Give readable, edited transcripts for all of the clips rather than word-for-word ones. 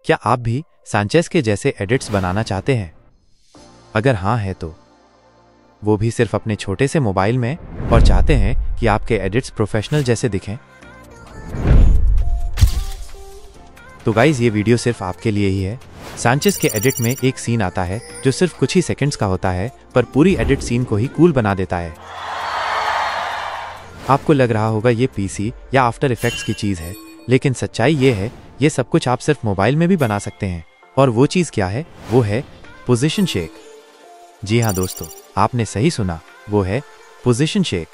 क्या आप भी सांचेज के जैसे एडिट्स बनाना चाहते हैं? अगर हाँ है तो वो भी सिर्फ अपने छोटे से मोबाइल में, और चाहते हैं कि आपके एडिट्स प्रोफेशनल जैसे दिखें, तो गाइज ये वीडियो सिर्फ आपके लिए ही है। सांचेज के एडिट में एक सीन आता है जो सिर्फ कुछ ही सेकंड्स का होता है, पर पूरी एडिट सीन को ही कूल बना देता है। आपको लग रहा होगा ये पीसी या आफ्टर इफेक्ट्स की चीज है, लेकिन सच्चाई ये है ये सब कुछ आप सिर्फ मोबाइल में भी बना सकते हैं। और वो चीज क्या है? वो है पोजीशन शेक। जी हाँ दोस्तों, आपने सही सुना, वो है पोजीशन शेक।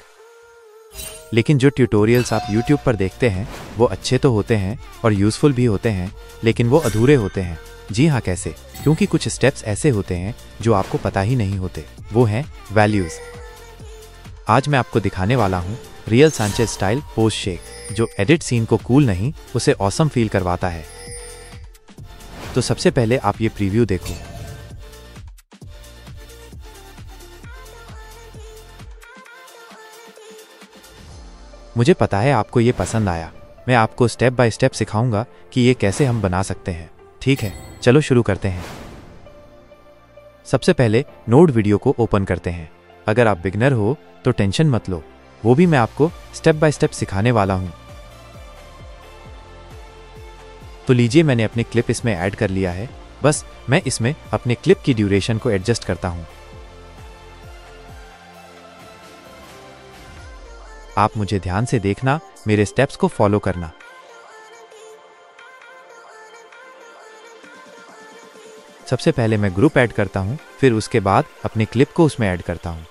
लेकिन जो ट्यूटोरियल्स आप YouTube पर देखते हैं वो अच्छे तो होते हैं और यूजफुल भी होते हैं, लेकिन वो अधूरे होते हैं। जी हाँ, कैसे? क्योंकि कुछ स्टेप्स ऐसे होते हैं जो आपको पता ही नहीं होते। वो हैं वैल्यूज। आज मैं आपको दिखाने वाला हूँ real Sanchez style pose shake, जो एडिट सीन को कूल नहीं, उसे ऑसम फील करवाता है। तो सबसे पहले आप ये प्रीव्यू देखो। मुझे पता है आपको ये पसंद आया। मैं आपको स्टेप बाय स्टेप सिखाऊंगा कि ये कैसे हम बना सकते हैं। ठीक है, चलो शुरू करते हैं। सबसे पहले नोड वीडियो को ओपन करते हैं। अगर आप बिगनर हो तो टेंशन मत लो, वो भी मैं आपको स्टेप बाय स्टेप सिखाने वाला हूं। तो लीजिए, मैंने अपनी क्लिप इसमें ऐड कर लिया है। बस मैं इसमें अपने क्लिप की ड्यूरेशन को एडजस्ट करता हूं। आप मुझे ध्यान से देखना, मेरे स्टेप्स को फॉलो करना। सबसे पहले मैं ग्रुप ऐड करता हूं, फिर उसके बाद अपनी क्लिप को उसमें ऐड करता हूं।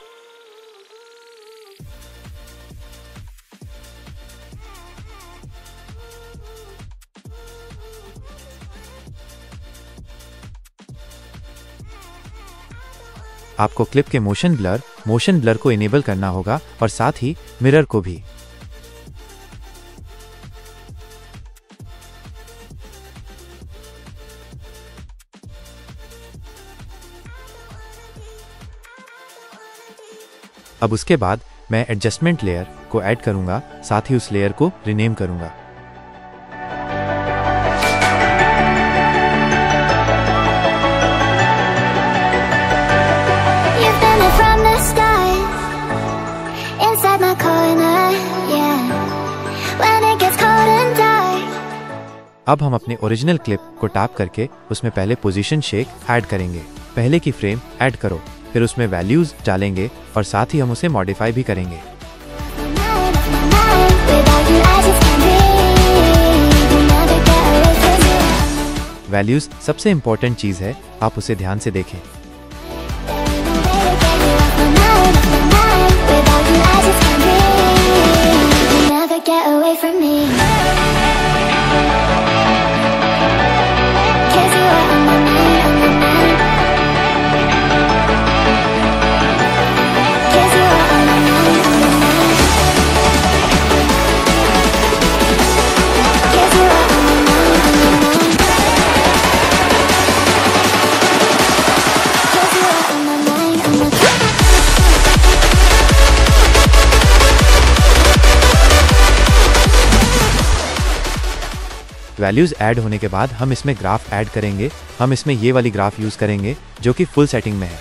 आपको क्लिप के मोशन ब्लर को इनेबल करना होगा, और साथ ही मिरर को भी। अब उसके बाद मैं एडजस्टमेंट लेयर को ऐड करूंगा, साथ ही उस लेयर को रीनेम करूंगा। अब हम अपने ओरिजिनल क्लिप को टैप करके उसमें पहले पोजीशन शेक ऐड करेंगे। पहले की फ्रेम ऐड करो, फिर उसमें वैल्यूज डालेंगे और साथ ही हम उसे मॉडिफाई भी करेंगे। वैल्यूज सबसे इंपॉर्टेंट चीज है, आप उसे ध्यान से देखें। वैल्यूज ऐड होने के बाद हम इसमें ग्राफ ऐड करेंगे। हम इसमें ये वाली ग्राफ यूज करेंगे जो कि फुल सेटिंग में है,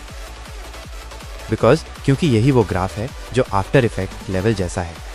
क्योंकि यही वो ग्राफ है जो आफ्टर इफेक्ट लेवल जैसा है।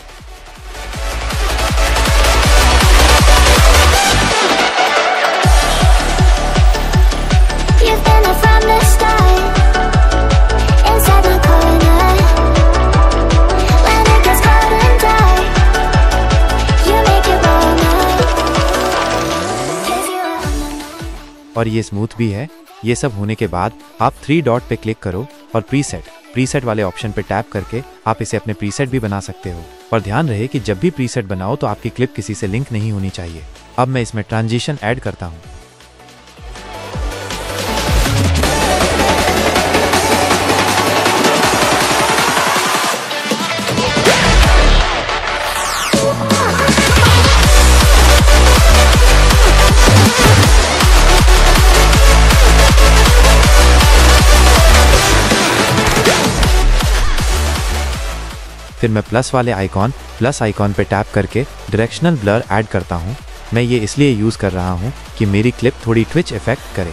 और ये स्मूथ भी है। ये सब होने के बाद आप 3 डॉट पे क्लिक करो और प्रीसेट वाले ऑप्शन पे टैप करके आप इसे अपने प्रीसेट भी बना सकते हो। और ध्यान रहे कि जब भी प्रीसेट बनाओ तो आपकी क्लिप किसी से लिंक नहीं होनी चाहिए। अब मैं इसमें ट्रांजिशन ऐड करता हूँ। फिर मैं प्लस आइकॉन पे टैप करके डायरेक्शनल ब्लर ऐड करता हूँ। मैं ये इसलिए यूज़ कर रहा हूँ कि मेरी क्लिप थोड़ी ट्विच इफेक्ट करे।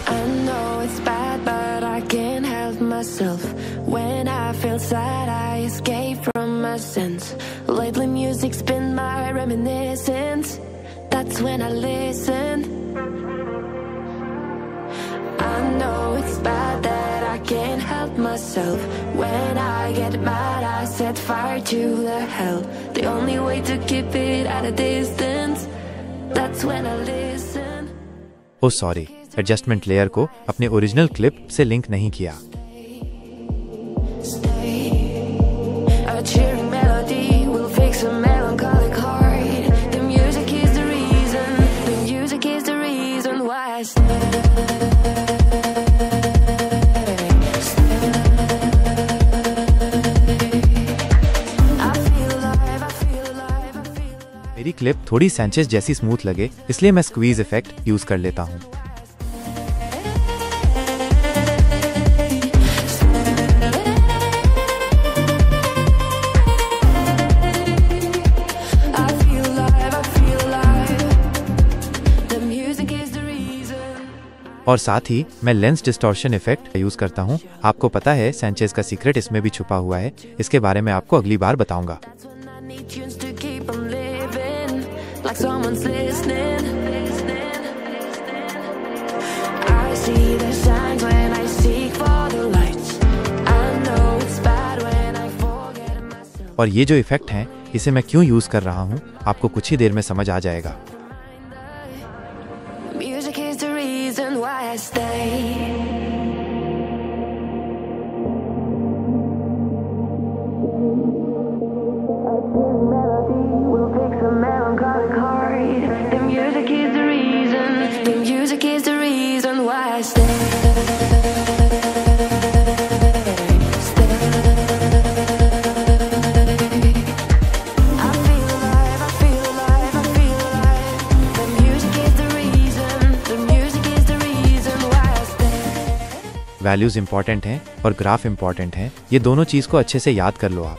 Can't help myself when I get mad. I set fire to the hell. The only way to keep it at a distance. That's when I listen. Oh sorry, adjustment layer को अपने original clip से link नहीं किया। A cheering melody will fix a melancholic heart. The music is the reason. The music is the reason why I stay. मेरी clip थोड़ी Sanchez जैसी smooth लगे, इसलिए मैं स्क्वीज इफेक्ट यूज कर लेता हूँ। और साथ ही मैं लेंस डिस्टॉर्शन इफेक्ट यूज करता हूँ। आपको पता है सैंचेज का सीक्रेट इसमें भी छुपा हुआ है, इसके बारे में आपको अगली बार बताऊंगा। Like someone's listening. I see the signs when I seek for the lights. I know it's bad when I forget myself. और ये जो इफेक्ट हैं, इसे मैं क्यों यूज कर रहा हूँ, आपको कुछ ही देर में समझ आ जाएगा। Music is the reason why I stay. Values important हैं और ग्राफ इंपॉर्टेंट हैं, ये दोनों चीज को अच्छे से याद कर लो आप।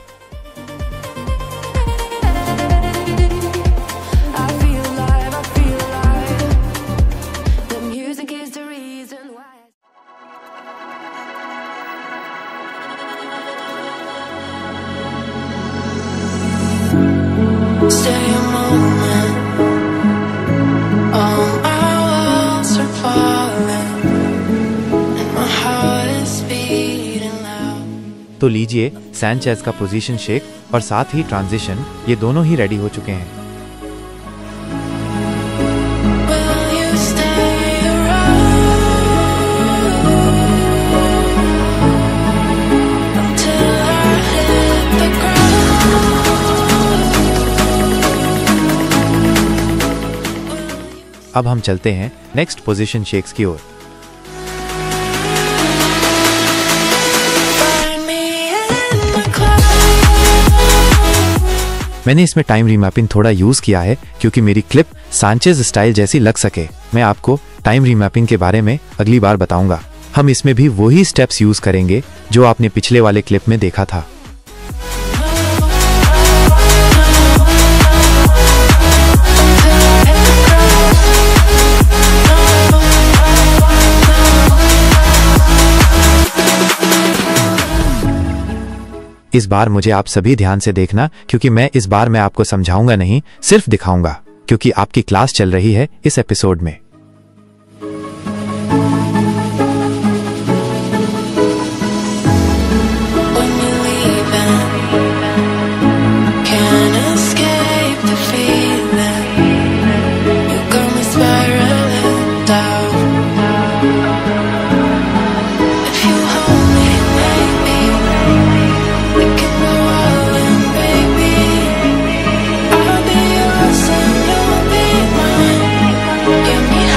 तो लीजिए, सैंचेज का पोजीशन शेक और साथ ही ट्रांजिशन, ये दोनों ही रेडी हो चुके हैं। अब हम चलते हैं नेक्स्ट पोजीशन शेक्स की ओर। मैंने इसमें टाइम रीमैपिंग थोड़ा यूज किया है क्योंकि मेरी क्लिप सैंचेज स्टाइल जैसी लग सके। मैं आपको टाइम रीमैपिंग के बारे में अगली बार बताऊंगा। हम इसमें भी वही स्टेप्स यूज करेंगे जो आपने पिछले वाले क्लिप में देखा था। इस बार मुझे आप सभी ध्यान से देखना, क्योंकि मैं इस बार मैं आपको समझाऊंगा नहीं, सिर्फ दिखाऊंगा, क्योंकि आपकी क्लास चल रही है इस एपिसोड में। Give me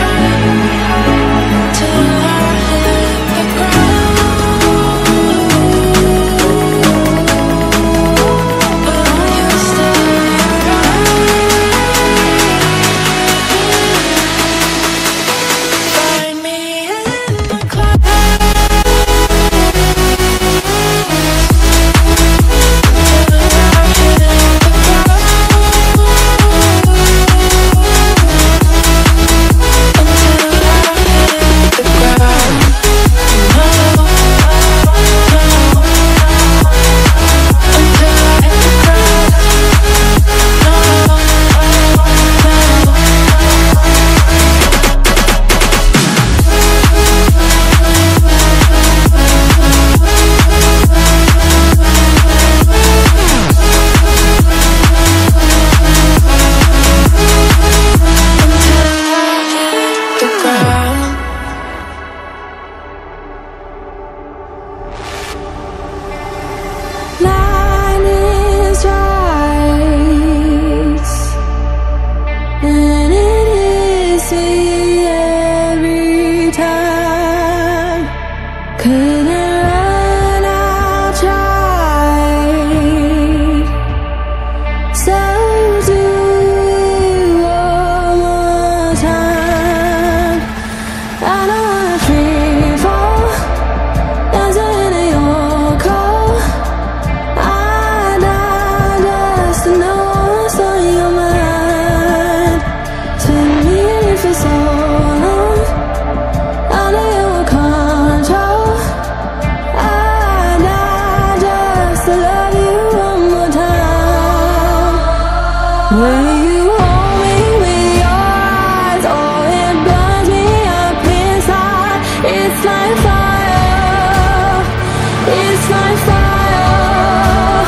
It's like fire.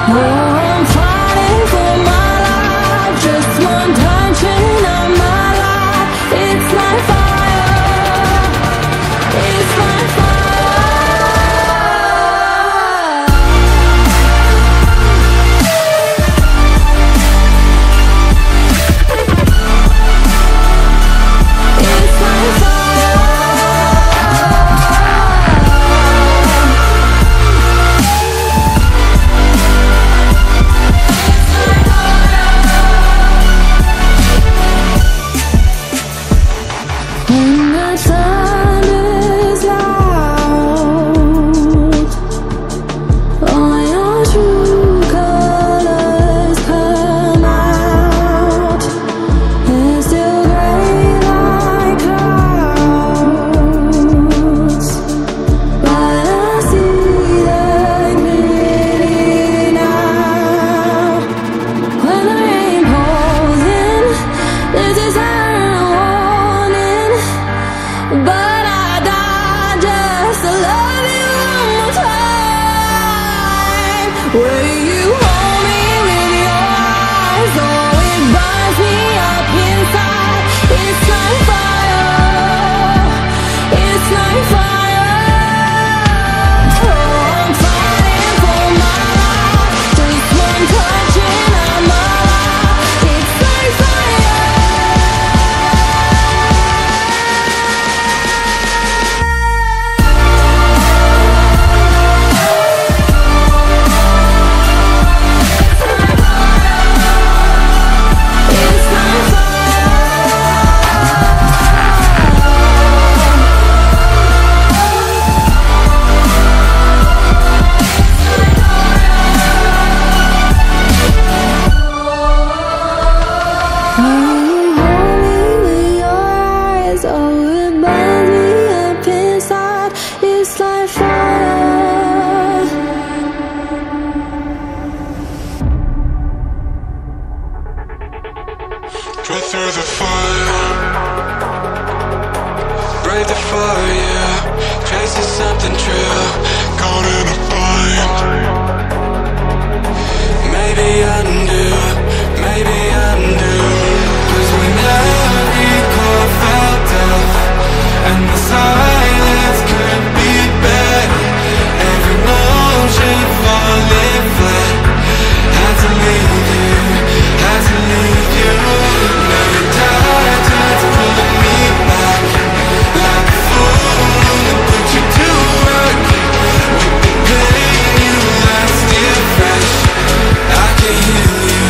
Oh, I'm fighting for my life. Just one touch and I'm alive. It's like fire. It's like fire. It's like fire. When the thunder's loud, all your true colors come out. They're still gray like clouds, but I see them clearly now. When the rain pours in, there's a siren warning, but I die just to love you one more time. Will you hold me with your eyes? Oh, it burns me up inside. It's like fire. It's like fire. Oh, I'm fighting for my life. Just one touch and I'm alive. It's like fire. It's like you hold me with your eyes? Oh, it burns me up inside. It's like fire. Breathe through the fire, breathe the fire, chasing something true, caught in a bind. Maybe undo, maybe undo. 'Cause when every chord felt off and the silence could be better, every motion falling flat, had to leave you, had to leave you. Now your tide turns pulling me back, like a fool that put you to work. With the pain you left still fresh, I can heal you.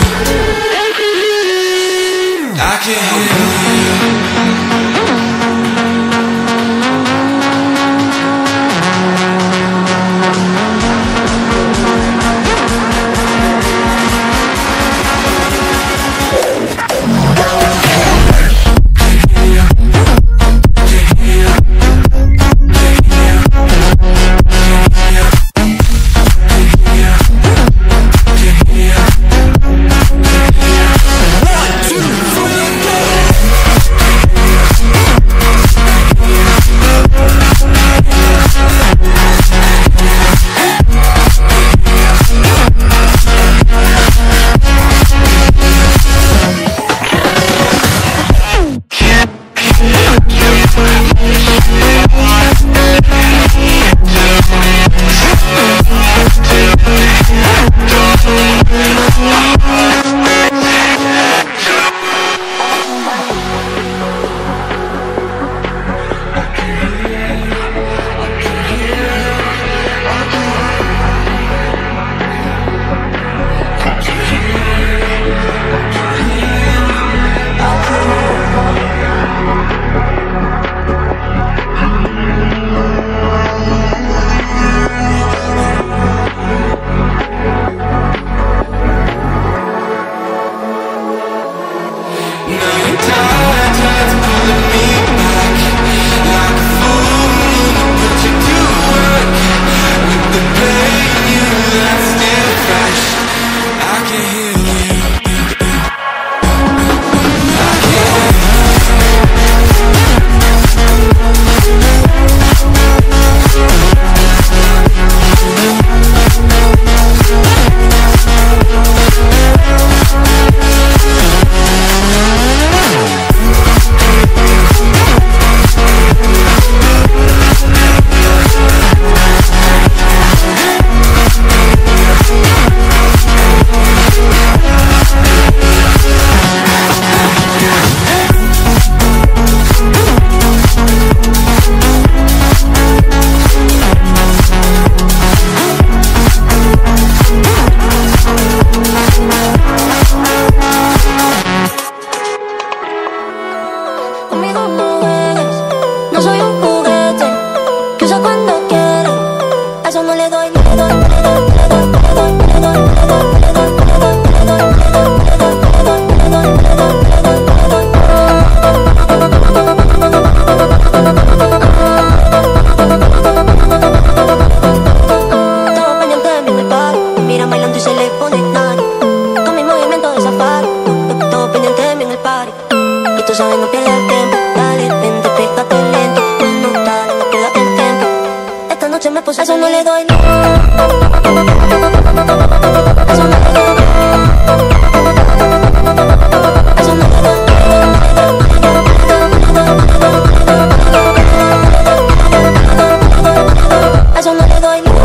pues eso no le doy, no. Eso no le doy. Eso no le doy. Eso no le doy.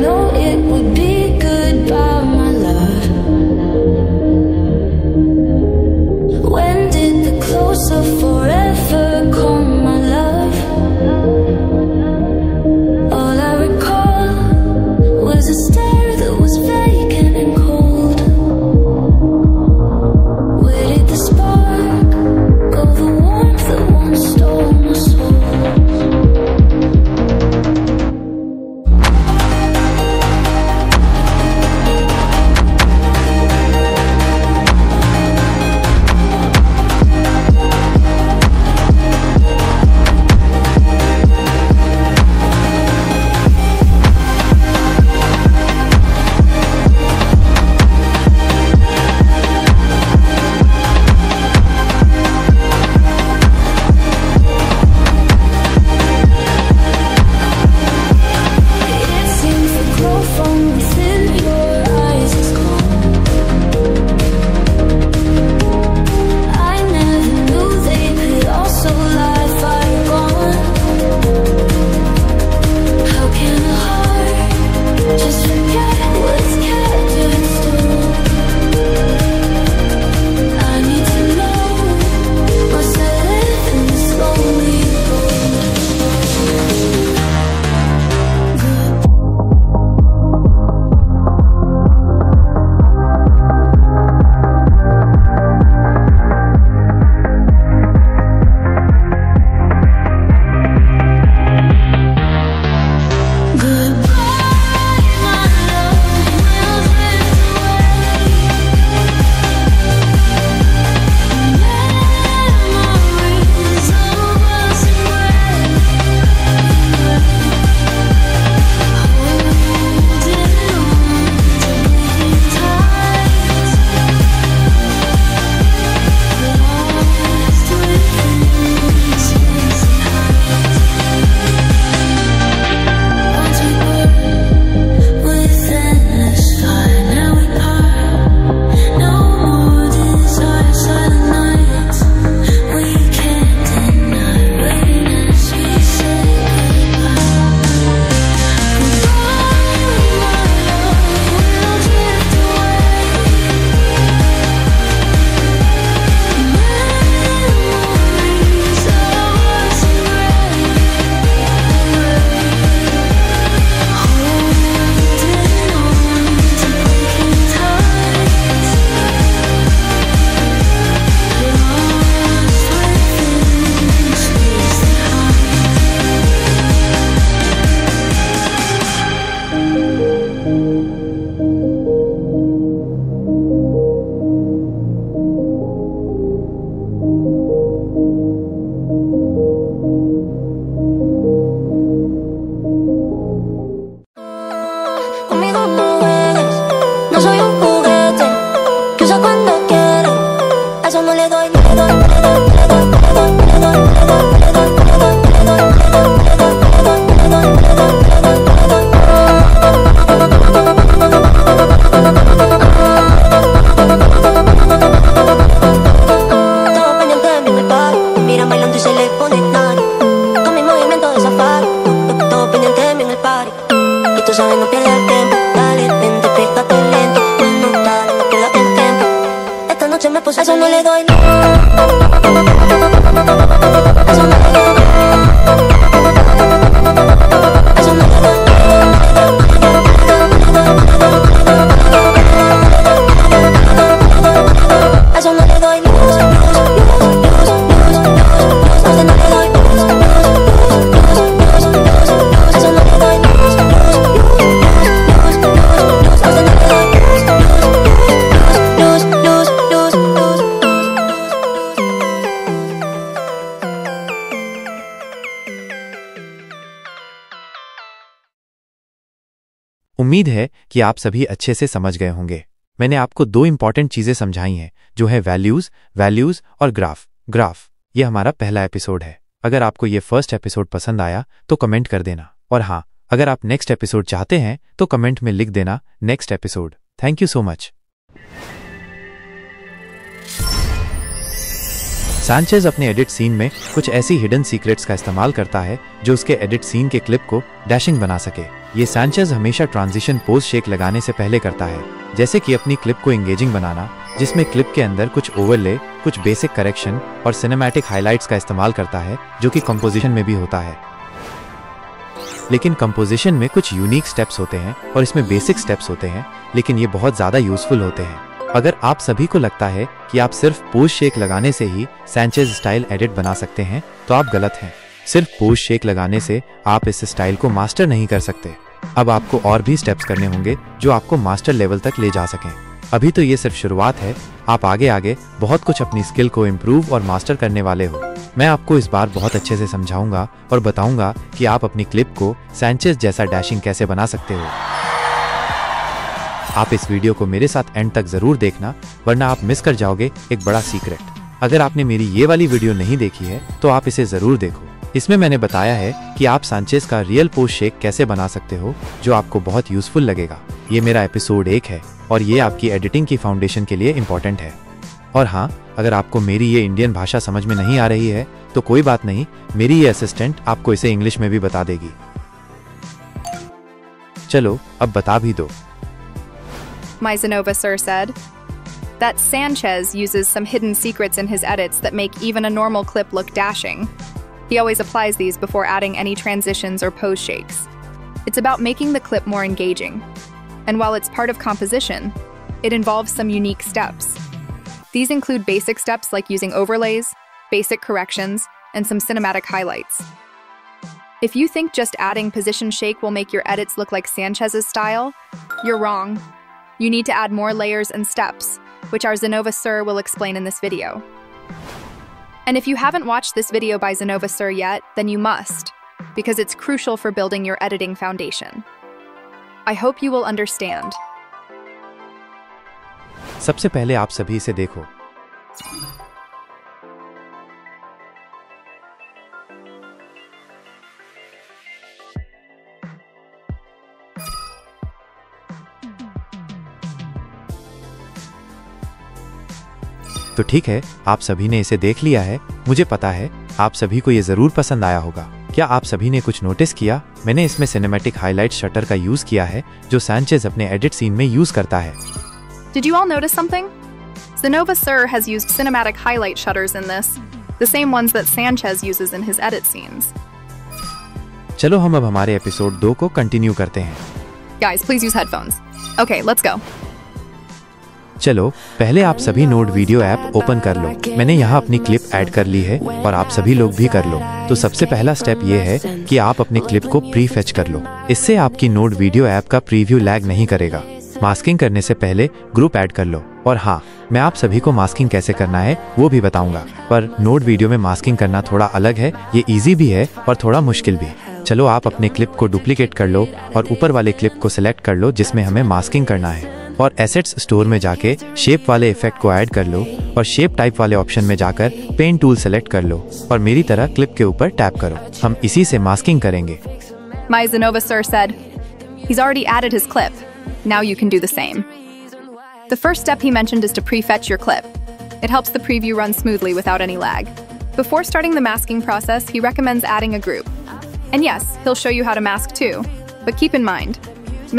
know it would be goodbye, my love. When did the close of forever come, my love? All I recall was a stare that was vacant and cold. Where did the spark go, the warmth that once stole my soul? Eso no le doy. उम्मीद है कि आप सभी अच्छे से समझ गए होंगे। मैंने आपको दो इंपॉर्टेंट चीजें समझाई हैं, जो है वैल्यूज और ग्राफ। ये हमारा पहला एपिसोड है। अगर आपको ये फर्स्ट एपिसोड पसंद आया तो कमेंट कर देना, और हाँ, अगर आप नेक्स्ट एपिसोड चाहते हैं तो कमेंट में लिख देना next episode. Thank you so much. Sanchez अपने एडिट सीन में कुछ ऐसी हिडन सीक्रेट्स का इस्तेमाल करता है जो उसके एडिट सीन के क्लिप को डैशिंग बना सके। ये सैंचेज हमेशा ट्रांजिशन पोज शेक लगाने से पहले करता है, जैसे कि अपनी क्लिप को एंगेजिंग बनाना, जिसमें क्लिप के अंदर कुछ ओवरले, कुछ बेसिक करेक्शन और सिनेमैटिक हाइलाइट्स का इस्तेमाल करता है, जो कि कंपोजिशन में भी होता है। लेकिन कंपोजिशन में कुछ यूनिक स्टेप्स होते हैं और इसमें बेसिक स्टेप्स होते हैं, लेकिन ये बहुत ज़्यादा यूजफुल होते हैं। अगर आप सभी को लगता है कि आप सिर्फ पोज शेक लगाने से ही सैंचेज स्टाइल एडिट बना सकते हैं, तो आप गलत हैं। सिर्फ पोज शेक लगाने से आप इस स्टाइल को मास्टर नहीं कर सकते। अब आपको और भी स्टेप्स करने होंगे जो आपको मास्टर लेवल तक ले जा सकें। अभी तो ये सिर्फ शुरुआत है, आप आगे आगे बहुत कुछ अपनी स्किल को इम्प्रूव और मास्टर करने वाले हो। मैं आपको इस बार बहुत अच्छे से समझाऊंगा और बताऊंगा कि आप अपनी क्लिप को सैंचेज जैसा डैशिंग कैसे बना सकते हो। आप इस वीडियो को मेरे साथ एंड तक जरूर देखना, वरना आप मिस कर जाओगे एक बड़ा सीक्रेट। अगर आपने मेरी ये वाली वीडियो नहीं देखी है तो आप इसे जरूर देखो। इसमें मैंने बताया है कि आप सैंचेज का रियल पोज शेक कैसे बना सकते हो, जो आपको बहुत यूजफुल लगेगा। ये मेरा एपिसोड 1 है और ये आपकी एडिटिंग की फाउंडेशन के लिए इम्पोर्टेंट है। और हाँ, अगर आपको मेरी ये इंडियन भाषा समझ में नहीं आ रही है तो कोई बात नहीं, मेरी ये असिस्टेंट आपको इसे इंग्लिश में भी बता देगी। चलो अब बता भी दो। My Zenova sir said that Sanchez uses some hidden secrets in his edits that make even a normal clip look dashing. He always applies these before adding any transitions or pose shakes. It's about making the clip more engaging. And while it's part of composition, it involves some unique steps. These include basic steps like using overlays, basic corrections, and some cinematic highlights. If you think just adding position shake will make your edits look like Sanchez's style, you're wrong. You need to add more layers and steps, which our Zenova sir will explain in this video. And if you haven't watched this video by Zenova sir yet, then you must, because it's crucial for building your editing foundation. I hope you will understand. सबसे पहले आप सभी इसे देखो। तो ठीक है, आप सभी ने इसे देख लिया है। मुझे पता है आप सभी को ये जरूर पसंद आया होगा। क्या आप सभी ने कुछ नोटिस किया? मैंने इसमें सिनेमैटिक हाइलाइट शटर का यूज किया है, जो सैंचेज अपने एडिट सीन में यूज करता है। Did you all notice something? Zenova sir has used cinematic highlight shutters in this, the same ones that Sanchez uses in his edit scenes. चलो हम अब हमारे एपिसोड 2 को कंटिन्यू करते हैं। Guys, please use headphones. Okay, let's go. चलो पहले आप सभी नोड वीडियो ऐप ओपन कर लो। मैंने यहाँ अपनी क्लिप ऐड कर ली है और आप सभी लोग भी कर लो। तो सबसे पहला स्टेप ये है कि आप अपनी क्लिप को प्री फेच कर लो। इससे आपकी नोड वीडियो ऐप का प्रीव्यू लैग नहीं करेगा। मास्किंग करने से पहले ग्रुप ऐड कर लो। और हाँ, मैं आप सभी को मास्किंग कैसे करना है वो भी बताऊंगा, पर नोड वीडियो में मास्किंग करना थोड़ा अलग है। ये इजी भी है और थोड़ा मुश्किल भी। चलो आप अपने क्लिप को डुप्लीकेट कर लो और ऊपर वाले क्लिप को सिलेक्ट कर लो जिसमें हमें मास्किंग करना है, और एसेट्स स्टोर में जाके शेप वाले इफेक्ट को ऐड कर लो और शेप टाइप वाले ऑप्शन में जाकर पेन टूल सेलेक्ट कर लो और मेरी तरह क्लिप के ऊपर टैप करो। हम इसी से मास्किंग करेंगे। My Zenova sir said he's already added his clip. Now you can do the same. The first step he mentioned is to prefetch your clip. It helps the preview run smoothly without any lag. Before starting the masking process, he recommends adding a group. And yes, he'll show you how to mask too. But keep in mind,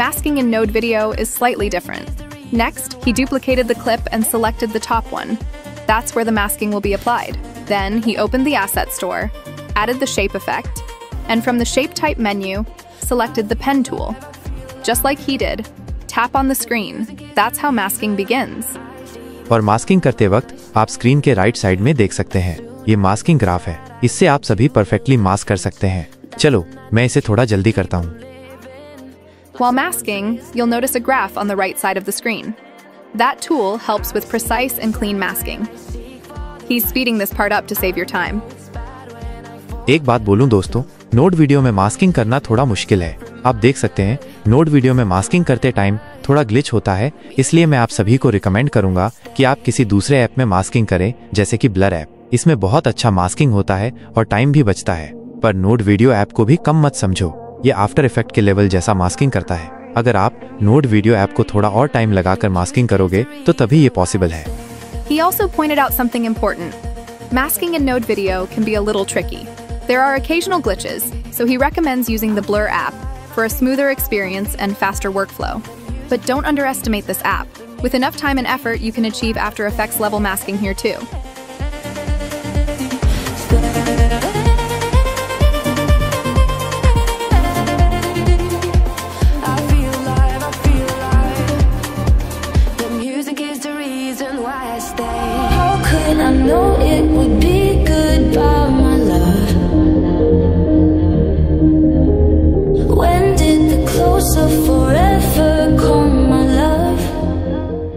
masking in Node Video is slightly different. Next, he duplicated the clip and selected the top one. That's where the masking will be applied. Then, he opened the asset store, added the shape effect, and from the shape type menu, selected the pen tool. Just like he did, tap on the screen. That's how masking begins. और masking करते वक्त आप screen के right side में देख सकते हैं, ये मास्किंग ग्राफ है। इससे आप सभी परफेक्टली मास्क कर सकते हैं। चलो मैं इसे थोड़ा जल्दी करता हूँ। While masking, you'll notice a graph on the right side of the screen. That tool helps with precise and clean masking. He's speeding this part up to save your time. एक बात बोलूं दोस्तों, नोड वीडियो में masking करना थोड़ा मुश्किल है। आप देख सकते हैं नोड वीडियो में मास्किंग करते टाइम थोड़ा ग्लिच होता है, इसलिए मैं आप सभी को रिकमेंड करूंगा कि आप किसी दूसरे ऐप में मास्किंग करें, जैसे कि ब्लर ऐप। इसमें बहुत अच्छा मास्किंग होता है और टाइम भी बचता है। पर नोड वीडियो ऐप को भी कम मत समझो, ये आफ्टर इफेक्ट के लेवल जैसा मास्किंग करता है। अगर आप नोड वीडियो ऐप को थोड़ा और टाइम लगाकर मास्किंग करोगे तो तभी ये पॉसिबल है। He also pointed out something important. Masking in Node Video can be a little tricky. There are occasional glitches, so he recommends using the Blur app for a smoother experience and faster workflow. But don't underestimate this app. With enough time and effort, you can achieve After Effects level masking here too. I know it would be goodbye, my love. When did the close of forever come, my love?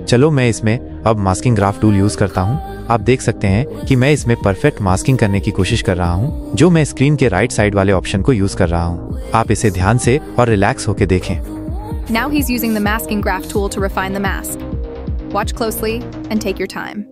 चलो मैं इसमें अब masking graph tool use करता हूँ। आप देख सकते हैं कि मैं इसमें परफेक्ट मास्किंग करने की कोशिश कर रहा हूँ, जो मैं स्क्रीन के राइट साइड वाले ऑप्शन को यूज कर रहा हूँ। आप इसे ध्यान से और रिलैक्स होकर देखें। Now he's using the masking graph tool to refine the mask. Watch closely and take your time.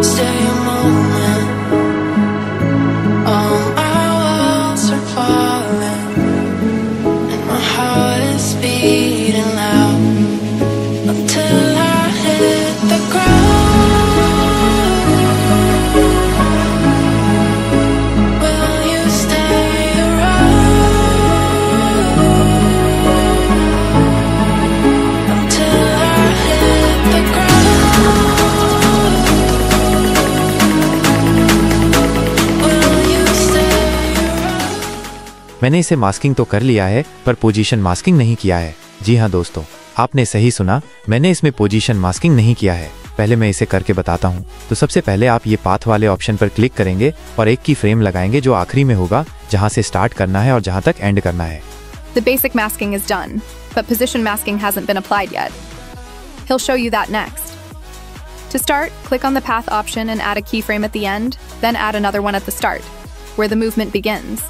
Stay a moment. All my walls are falling, and my heart is beating loud until I hit the ground. Will you stay around until I hit the ground? मैंने इसे masking तो कर लिया है, पर position masking नहीं किया है। जी हाँ दोस्तों, आपने सही सुना, मैंने इसमें पोजीशन मास्किंग नहीं किया है। पहले मैं इसे करके बताता हूँ। तो सबसे पहले आप ये पाथ वाले ऑप्शन पर क्लिक करेंगे और एक की फ्रेम लगाएंगे जो आखिरी में होगा, जहाँ से स्टार्ट करना है और जहाँ तक एंड करना है। The basic masking is done, but position masking hasn't been applied yet. He'll show you that next. To start, click on the path option and add a keyframe at the end, then add another one at the start, where the movement begins.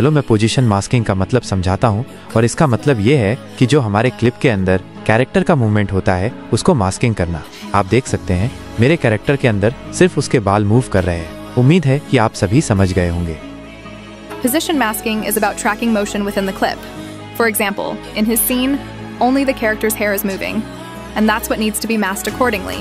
चलो मैं position masking का मतलब समझाता हूँ, और इसका मतलब ये है कि जो हमारे क्लिप के अंदर कैरेक्टर का मूवमेंट होता है उसको मास्किंग करना। आप देख सकते हैं मेरे कैरेक्टर के अंदर सिर्फ उसके बाल मूव कर रहे हैं। उम्मीद है कि आप सभी समझ गए होंगे। Position masking is about tracking motion within the clip. For example, in his scene, only the character's hair is moving, and that's what needs to be masked accordingly.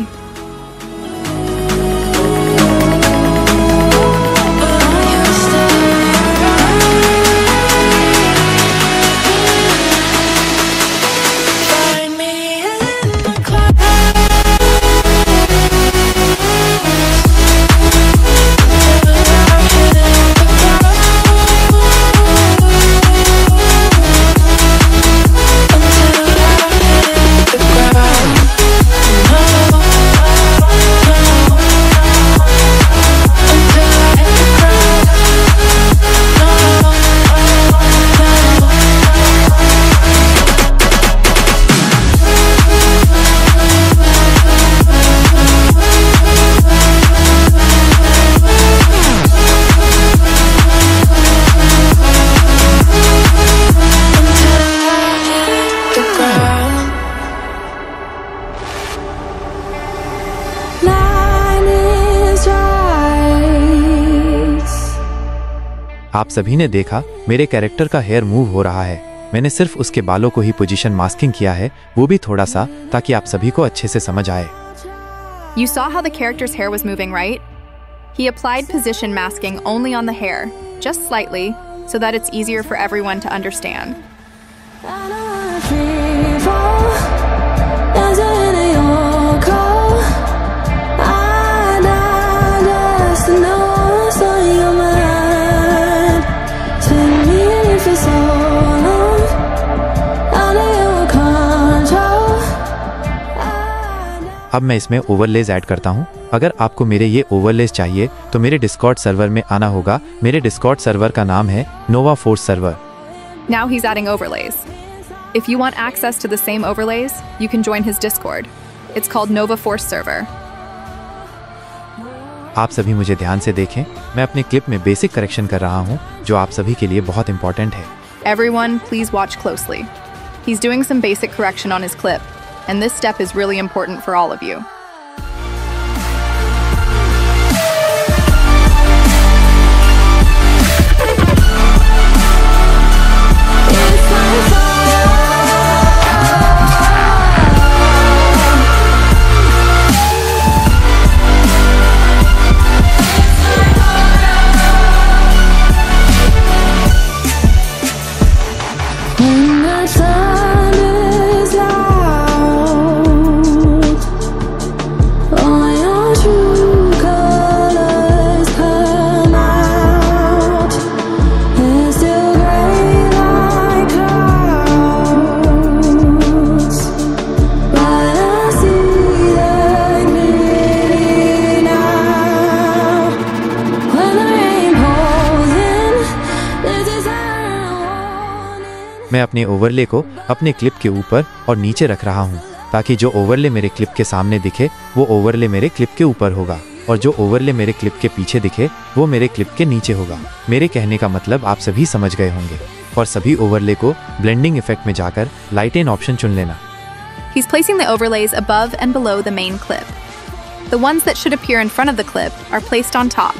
आप सभी ने देखा मेरे कैरेक्टर का हेयर मूव हो रहा है। मैंने सिर्फ उसके बालों को ही पोजीशन मास्किंग किया है, वो भी थोड़ा सा, ताकि आप सभी को अच्छे से समझ आए। You saw how the character's hair was moving, right? He applied position masking only on the hair, just slightly, so that it's easier for everyone to understand. अब मैं इसमें ओवरलेज ऐड करता हूँ। अगर आपको मेरे ये ओवरलेज चाहिए तो मेरे डिस्कॉर्ड सर्वर में आना होगा। मेरे डिस्कॉर्ड सर्वर का नाम है Nova force server. Now he's adding overlays. If you want access to the same overlays, you can join his Discord. It's called Nova Force Server. आप सभी मुझे ध्यान से देखें, मैं अपने क्लिप में बेसिक करेक्शन कर रहा हूँ जो आप सभी के लिए बहुत इंपॉर्टेंट है। Everyone, please watch closely. He's doing some basic correction on his clip, and this step is really important for all of you. मैं अपने ओवरले को अपने क्लिप के ऊपर और नीचे रख रहा हूँ ताकि जो ओवरले मेरे क्लिप के सामने दिखे वो ओवरले मेरे क्लिप के ऊपर होगा, और जो ओवरले मेरे क्लिप के पीछे दिखे वो मेरे क्लिप के नीचे होगा। मेरे कहने का मतलब आप सभी समझ गए होंगे। और सभी ओवरले को ब्लेंडिंग इफेक्ट में जाकर लाइटेन ऑप्शन चुन लेना। He's placing the overlays above and below the main clip. The ones that should appear in front of the clip are placed on top,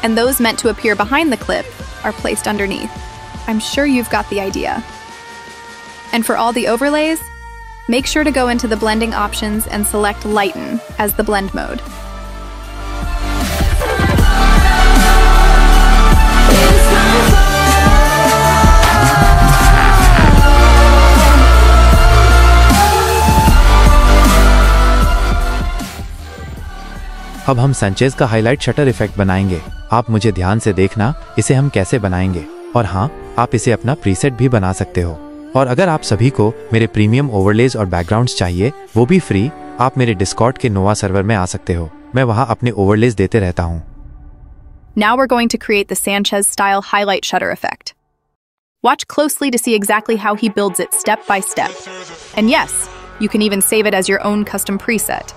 and those meant to appear behind the clip are placed underneath. I'm sure you've got the idea. And for all the overlays, make sure to go into the blending options and select Lighten as the blend mode. अब हम Sanchez का highlight shutter effect बनाएंगे। आप मुझे ध्यान से देखना इसे हम कैसे बनाएंगे, और हाँ, आप इसे अपना प्रीसेट भी बना सकते हो। और अगर आप सभी को मेरे प्रीमियम ओवरलेज और बैकग्राउंड्स चाहिए, वो भी फ्री, आप मेरे डिस्कॉर्ड के नोवा सर्वर में आ सकते हो। मैं वहां अपने ओवरलेज देते रहता हूं। Now we're going to create the Sanchez style highlight shutter effect. Watch closely to see exactly how he builds it step by step. And yes, you can even save it as your own custom preset.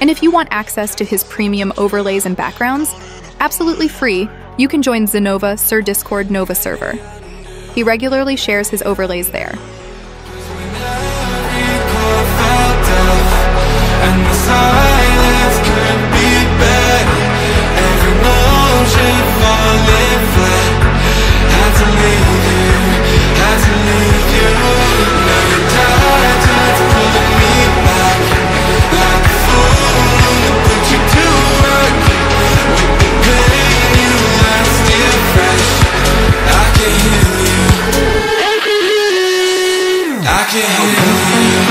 And if you want access to his premium overlays and backgrounds, absolutely free, you can join Zenova Sir Discord Nova server. He regularly shares his overlays there. And the silence could be better. Every motion falling flat. Had to leave you, had to leave you. Now your time's pulling me back. Like a fool who put you to work. With the pain you left still fresh. I can heal you, I can heal you.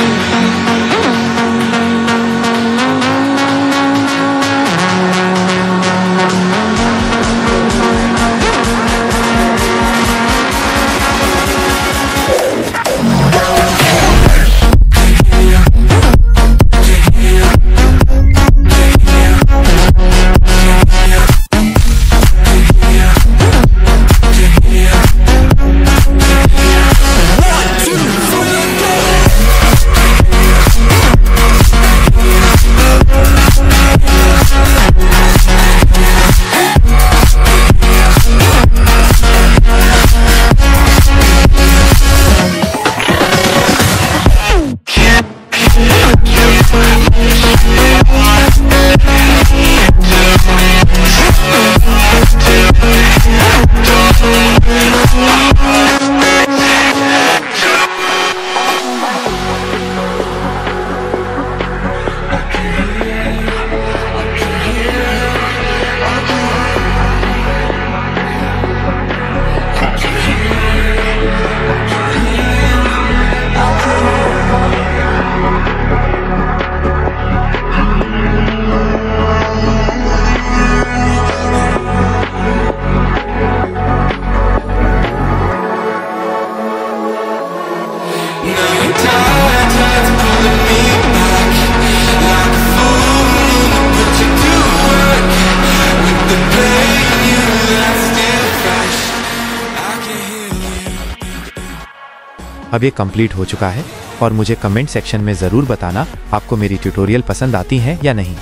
अब ये complete हो चुका है और मुझे comment section में ज़रूर बताना आपको मेरी ट्यूटोरियल पसंद आती हैं या नहीं।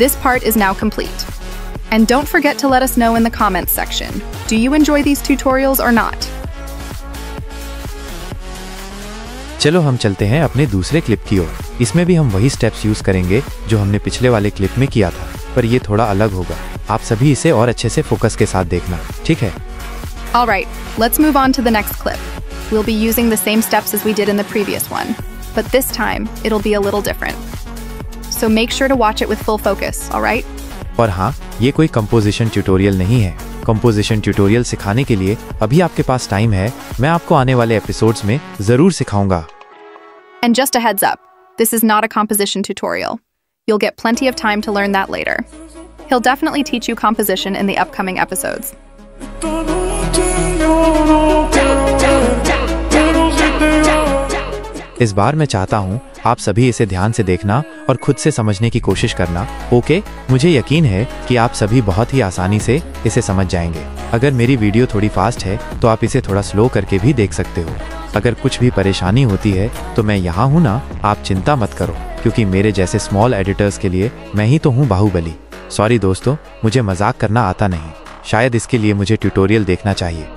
This part is now complete. And don't forget to let us know in the comments section. Do you enjoy these tutorials or not? चलो हम चलते हैं अपने दूसरे क्लिप की ओर। इसमें भी हम वही स्टेप्स यूज करेंगे जो हमने पिछले वाले क्लिप में किया था, पर ये थोड़ा अलग होगा। आप सभी इसे और अच्छे से फोकस के साथ देखना, ठीक है? Alright, let's move on to the next clip. We'll be using the same steps as we did in the previous one, but this time it'll be a little different. So make sure to watch it with full focus, alright? और हाँ, ये कोई composition tutorial नहीं है। Composition tutorial सिखाने के लिए अभी आपके पास टाइम है, मैं आपको आने वाले एपिसोड्स में जरूर सिखाऊंगा। And just a heads up, this is not a composition tutorial. You'll get plenty of time to learn that later. He'll definitely teach you composition in the upcoming episodes. इस बार मैं चाहता हूँ आप सभी इसे ध्यान से देखना और खुद से समझने की कोशिश करना, ओके? मुझे यकीन है कि आप सभी बहुत ही आसानी से इसे समझ जाएंगे। अगर मेरी वीडियो थोड़ी फास्ट है तो आप इसे थोड़ा स्लो करके भी देख सकते हो। अगर कुछ भी परेशानी होती है तो मैं यहाँ हूँ ना, आप चिंता मत करो, क्योंकि मेरे जैसे स्मॉल एडिटर्स के लिए मैं ही तो हूँ बाहुबली। सॉरी दोस्तों, मुझे मजाक करना आता नहीं, शायद इसके लिए मुझे ट्यूटोरियल देखना चाहिए।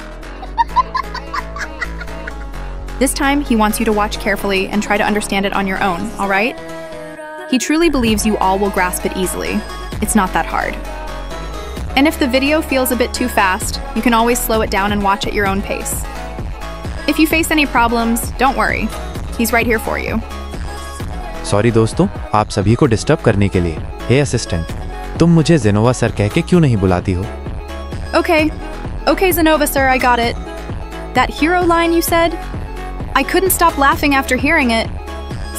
This time, he wants you to watch carefully and try to understand it on your own, alright? He truly believes you all will grasp it easily. It's not that hard. And if the video feels a bit too fast, you can always slow it down and watch at your own pace. If you face any problems, don't worry. He's right here for you. Sorry दोस्तों, आप सभी को disturb करने के लिए। हे assistant, तुम मुझे Gennova sir कह के क्यों नहीं बुलाती हो? Okay, Zenova sir, I got it. That hero line you said? I couldn't stop laughing after hearing it.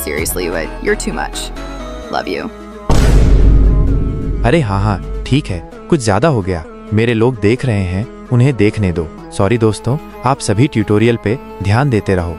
Seriously, you're too much. Love you. अरे हाँ, ठीक है, कुछ ज्यादा हो गया। मेरे लोग देख रहे हैं, उन्हें देखने दो। सॉरी दोस्तों, आप सभी ट्यूटोरियल पे ध्यान देते रहो।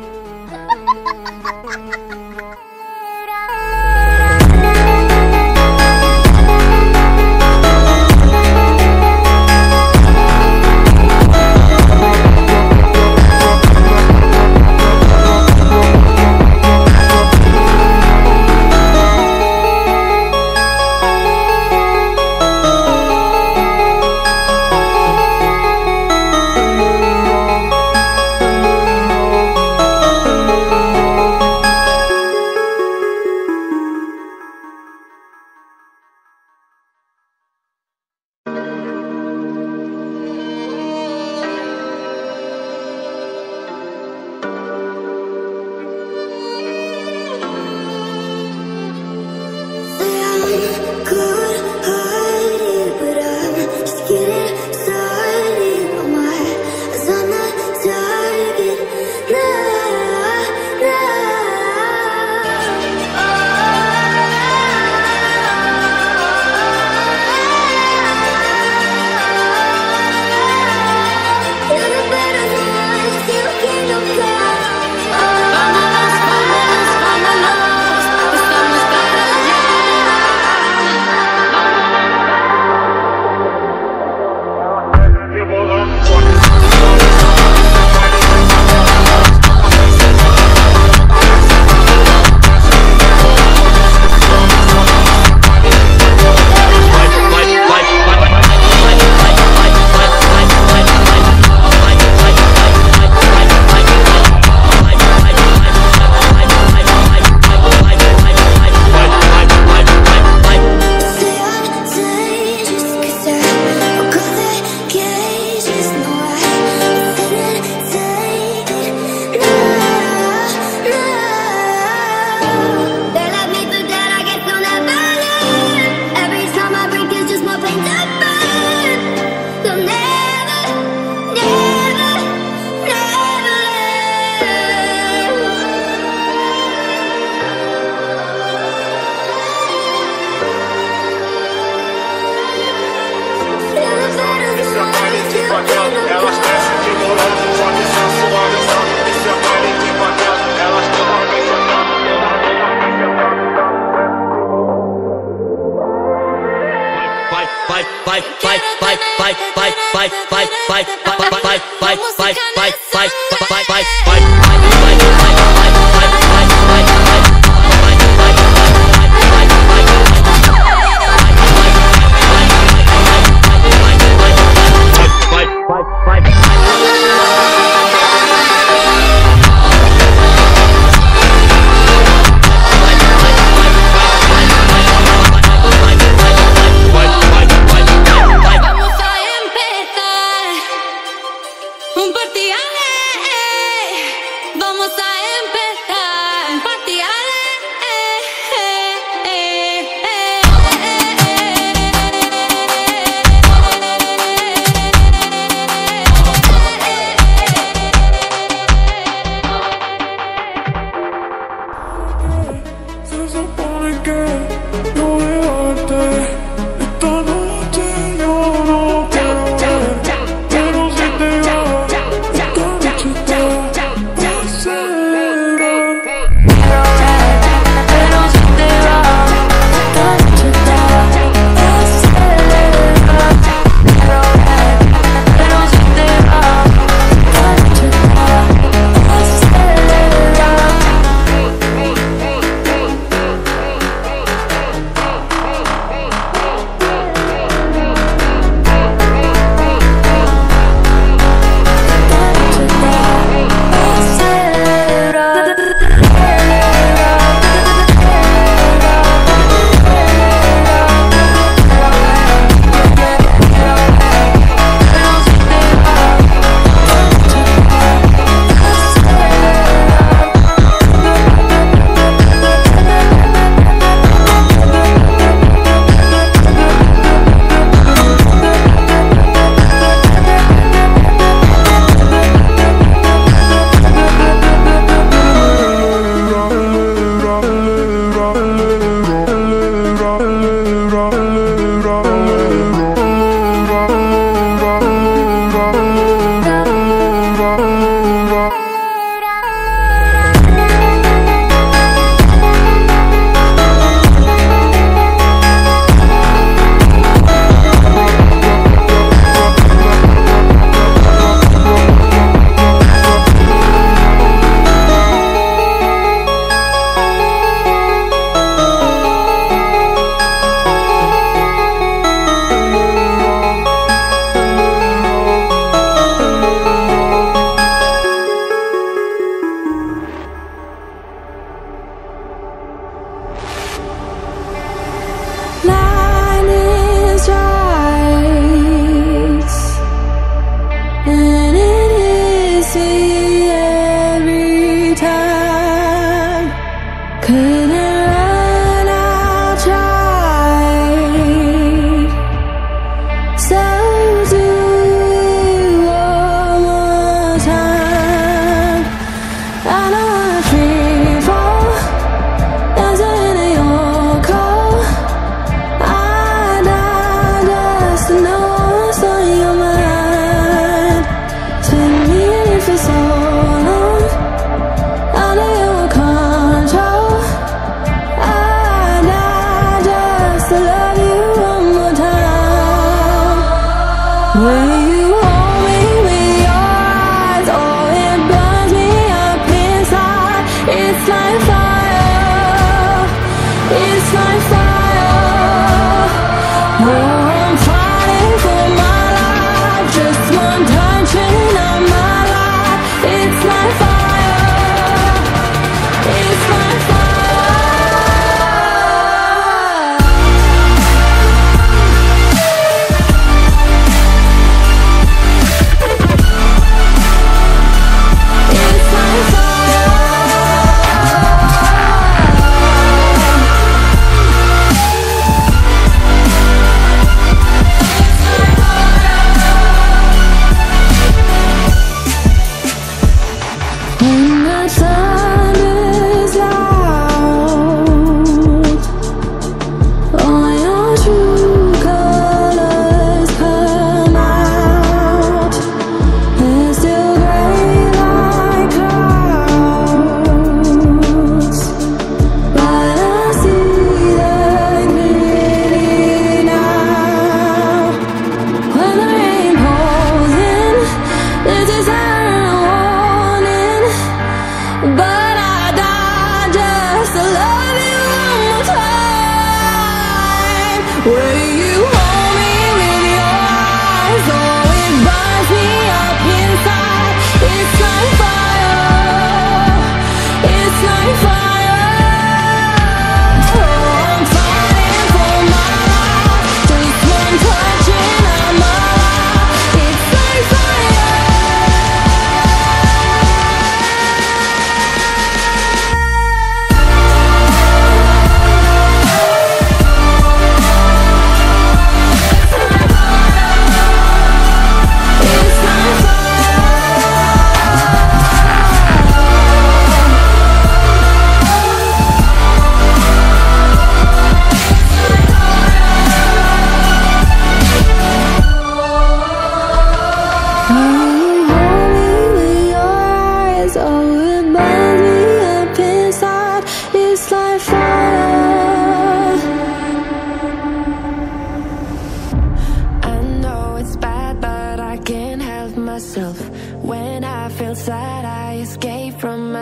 When the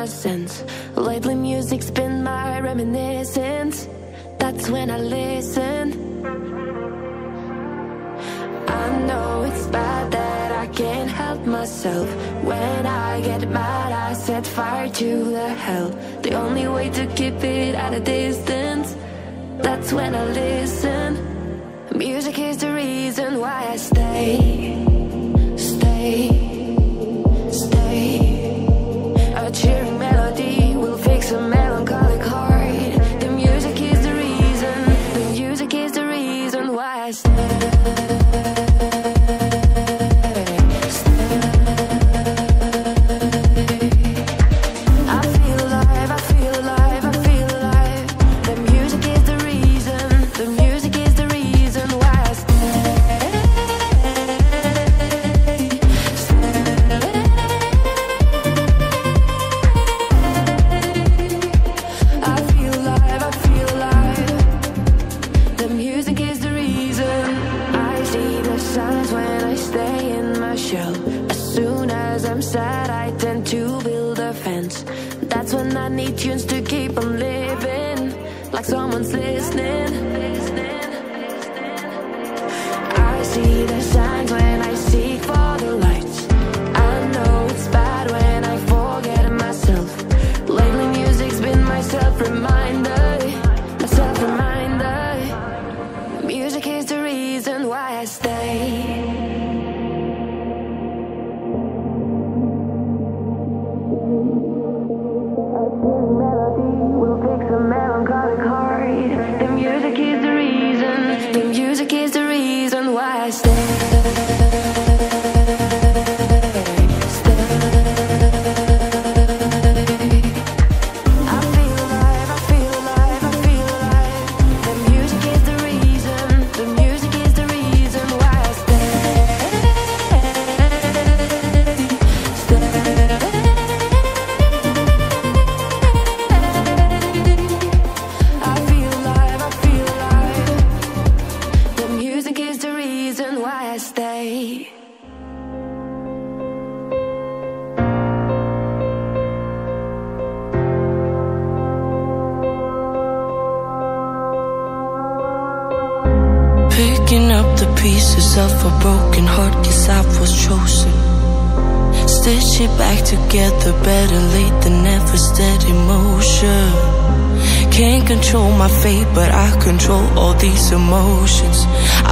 my sense. Lately music's been my reminiscence. That's when I listen. I know it's bad that I can't help myself. When I get mad I set fire to the hell. The only way to keep it at a distance, that's when I listen. Music is the reason why I stay. A cheering melody will fix a melancholic heart. The music is the reason. The music is the reason why I stay. That's when I need tunes to keep on living, like someone's listening. I see the signs when I seek for the lights. I know it's bad when I forget myself. Lately music's been my self-reminder, my self-reminder. Music is the reason why I stay. Picking up the pieces of a broken heart, guess I was chosen. Stitch it back together, better late than never, steady motion. Can't control my fate, but I control all these emotions.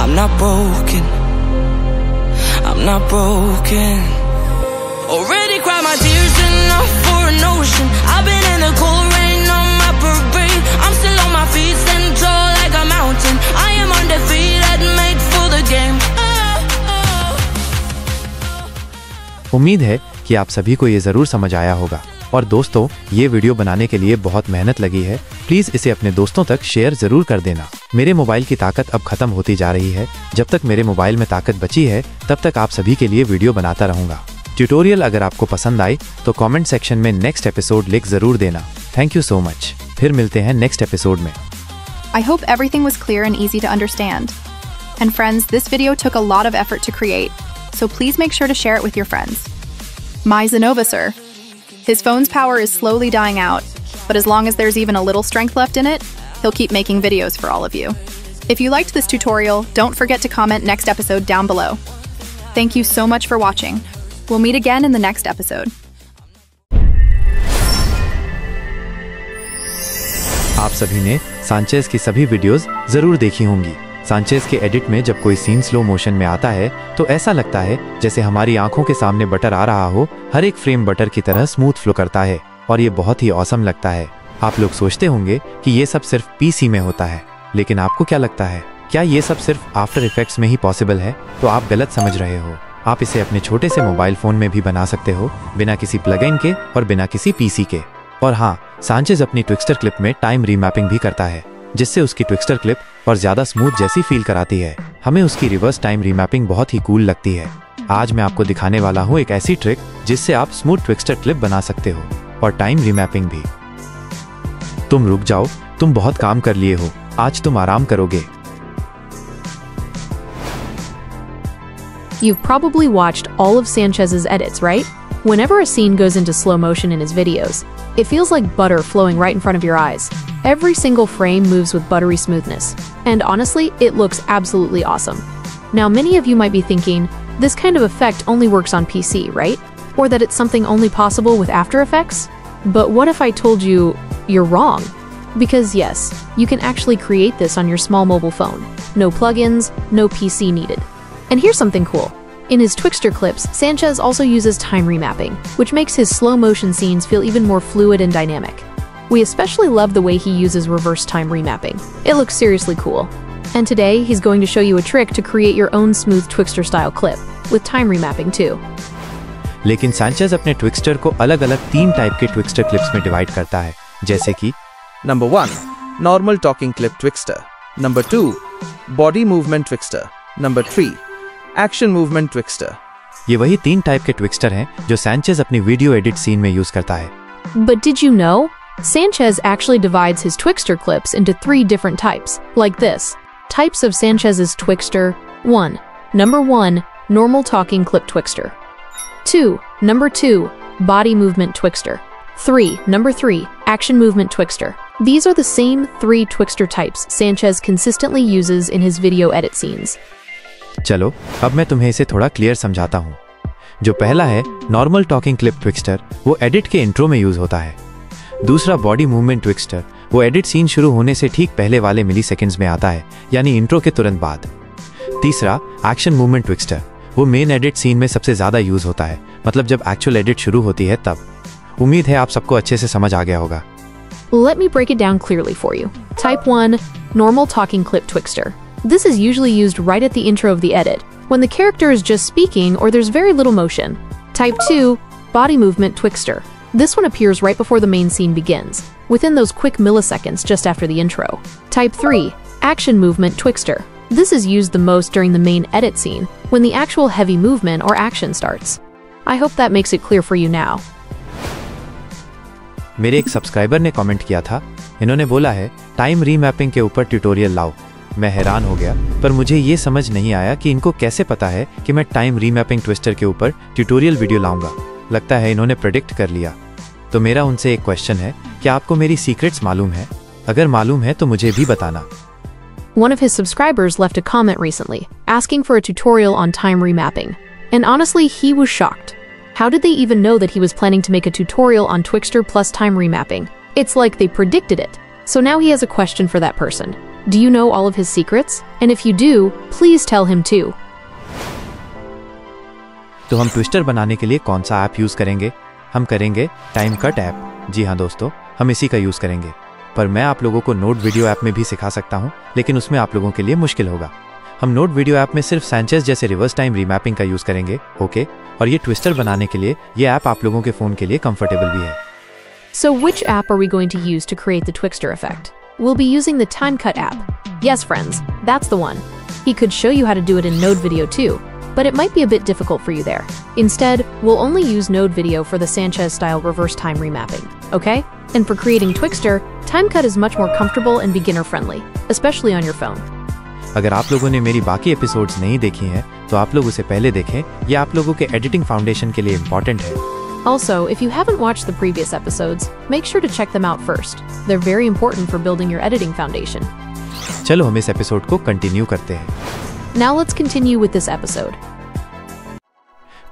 I'm not broken, I'm not broken. Already cried my tears enough for an ocean. I've been in the cold rain on my parade. I'm still on my feet, stand tall like a mountain. I am undefeated, made for the game. उम्मीद है कि आप सभी को ये जरूर समझ आया होगा। और दोस्तों, ये वीडियो बनाने के लिए बहुत मेहनत लगी है। प्लीज इसे अपने दोस्तों तक शेयर जरूर कर देना। मेरे मोबाइल की ताकत अब खत्म होती जा रही है। जब तक मेरे मोबाइल में ताकत बची है, तब तक आप सभी के लिए वीडियो बनाता रहूंगा। ट्यूटोरियल अगर आपको पसंद आए तो कमेंट सेक्शन में नेक्स्ट एपिसोड लिख जरूर देना। Thank you so much. फिर मिलते हैं नेक्स्ट एपिसोड में। I hope everything was clear and easy to understand. And friends, this video took a lot of effort to create, so please make sure to share it with your friends. My Zenova sir. His phone's power is slowly dying out, but as long as there's even a little strength left in it, he'll keep making videos for all of you. If you liked this tutorial, don't forget to comment next episode down below. Thank you so much for watching. We'll meet again in the next episode. आप सभी ने Sanchez की सभी videos जरूर देखी होंगी। Sanchez के edit में जब कोई सीन स्लो मोशन में आता है तो ऐसा लगता है जैसे हमारी आंखों के सामने बटर आ रहा हो। हर एक फ्रेम बटर की तरह स्मूथ फ्लो करता है और ये बहुत ही ऑसम लगता है। आप लोग सोचते होंगे कि ये सब सिर्फ पीसी में होता है, लेकिन आपको क्या लगता है, क्या ये सब सिर्फ आफ्टर इफेक्ट्स में ही पॉसिबल है? तो आप गलत समझ रहे हो। आप इसे अपने छोटे से मोबाइल फोन में भी बना सकते हो, बिना किसी प्लगइन के और बिना किसी पीसी के। और हाँ, सांचेज अपनी ट्विक्स्टर क्लिप में टाइम रीमैपिंग भी करता है, जिससे उसकी ट्विक्स्टर क्लिप और ज्यादा स्मूथ जैसी फील कराती है। हमें उसकी रिवर्स टाइम रीमैपिंग बहुत ही कूल लगती है। आज मैं आपको दिखाने वाला हूँ एक ऐसी ट्रिक जिससे आप स्मूथ ट्विक्स्टर क्लिप बना सकते हो और टाइम रीमैपिंग भी। तुम रुक जाओ, तुम बहुत काम कर लिए हो, आज तुम आराम करोगे। You've probably watched all of Sanchez's edits, right? Whenever a scene goes into slow motion in his videos, it feels like butter flowing right in front of your eyes. Every single frame moves with buttery smoothness, and honestly, it looks absolutely awesome. Now, many of you might be thinking, this kind of effect only works on PC, right? Or that it's something only possible with After Effects? But what if I told you you're wrong? Because yes, you can actually create this on your small mobile phone. No plugins, no PC needed. And here's something cool. In his Twixtor clips, Sanchez also uses time remapping, which makes his slow motion scenes feel even more fluid and dynamic. We especially love the way he uses reverse time remapping. It looks seriously cool. And today, he's going to show you a trick to create your own smooth Twixtor style clip, with time remapping too. लेकिन Sanchez अपने Twixtor को अलग-अलग 3 type के Twixtor clips में divide करता है, जैसे कि Number 1. Normal talking clip Twixtor. Number 2. Body movement Twixtor. Number 3. Action movement Twixtor. ये वही 3 टाइप के ट्विक्स्टर हैं जो सैंचेज अपनी वीडियो एडिट सीन में यूज करता है। But did you know? Sanchez actually divides his Twixtor clips into 3 different types, like this. Types of Sanchez's Twixtor. 1. Number 1. Normal talking clip Twixtor. 2. Number 2. Body movement Twixtor. 3. Number 3. Action movement Twixtor. These are the same 3 Twixtor types Sanchez consistently uses in his video edit scenes. चलो अब मैं तुम्हें इसे थोड़ा clear समझाता हूँ। जो पहला है नॉर्मल टॉकिंग क्लिप ट्विक्स्टर, वो एडिट के इंट्रो में यूज होता है। दूसरा बॉडी मूवमेंट ट्विक्स्टर, वो एडिट सीन शुरू होने से ठीक पहले वाले मिली सेकेंड्स में आता है, यानी इंट्रो के तुरंत बाद। तीसरा एक्शन मूवमेंट ट्विक्स्टर, वो मेन एडिट सीन में सबसे ज्यादा यूज होता है, मतलब जब एक्चुअल एडिट शुरू होती है तब। उम्मीद है आप सबको अच्छे से समझ आ गया होगा। Let me break it down clearly for you. Type 1, normal talking clip Twixtor. This is usually used right at the intro of the edit, when the character is just speaking or there's very little motion. Type 2, body movement Twixtor. This one appears right before the main scene begins, within those quick milliseconds just after the intro. Type 3, action movement Twixtor. This is used the most during the main edit scene, when the actual heavy movement or action starts. I hope that makes it clear for you now. मेरे एक subscriber ने comment किया था, इन्होंने बोला है time remapping के ऊपर ट्यूटोरियल लाओ। मैं हैरान हो गया, पर मुझे ये समझ नहीं आया कि इनको कैसे पता है कि मैं टाइम रीमैपिंग ट्विस्टर के ऊपर ट्यूटोरियल वीडियो लाऊंगा। लगता है इन्होंने प्रेडिक्ट कर लिया। तो मेरा उनसे एक क्वेश्चन है, क्या आपको मेरी सीक्रेट्स मालूम है? अगर मालूम है तो मुझे भी बताना। One of his subscribers left a comment recently, asking for a tutorial on time remapping. And honestly, he was shocked. How did they even know that he was planning to make a tutorial on Twixtor plus time remapping? It's like they predicted it. So now he has a question for that person. Do you know all of his secrets? And if you do, please tell him too. तो हम twister बनाने के लिए कौन सा app use करेंगे? हम करेंगे टाइम कट ऐप। जी हाँ दोस्तों, हम इसी का यूज करेंगे। पर मैं आप लोगों को नोट वीडियो ऐप में भी सिखा सकता हूँ, लेकिन उसमें आप लोगों के लिए मुश्किल होगा। हम नोट वीडियो ऐप में सिर्फ सैंचेज जैसे रिवर्स टाइम रीमैपिंग का यूज करेंगे, ओके? और ये ट्विस्टर बनाने के लिए ये ऐप आप लोगों के फोन के लिए कंफर्टेबल भी है। So which app are we going to use to create the Twixtor effect? We'll be using the TimeCut app. Yes, friends, that's the one. He could show you how to do it in Node Video too, but it might be a bit difficult for you there. Instead, we'll only use Node Video for the Sanchez-style reverse time remapping, okay? And for creating Twixtor, TimeCut is much more comfortable and beginner-friendly, especially on your phone. अगर आप लोगों ने मेरी बाकी episodes नहीं देखी हैं, तो आप लोग उसे पहले देखें, ये आप लोगों के एडिटिंग फाउंडेशन के लिए इम्पोर्टेंट है। Also, if you haven't watched the previous episodes, make sure to check them out first. They're very important for building your editing foundation. चलो हम इस एपिसोड को कंटिन्यू करते हैं। Now let's continue with this episode.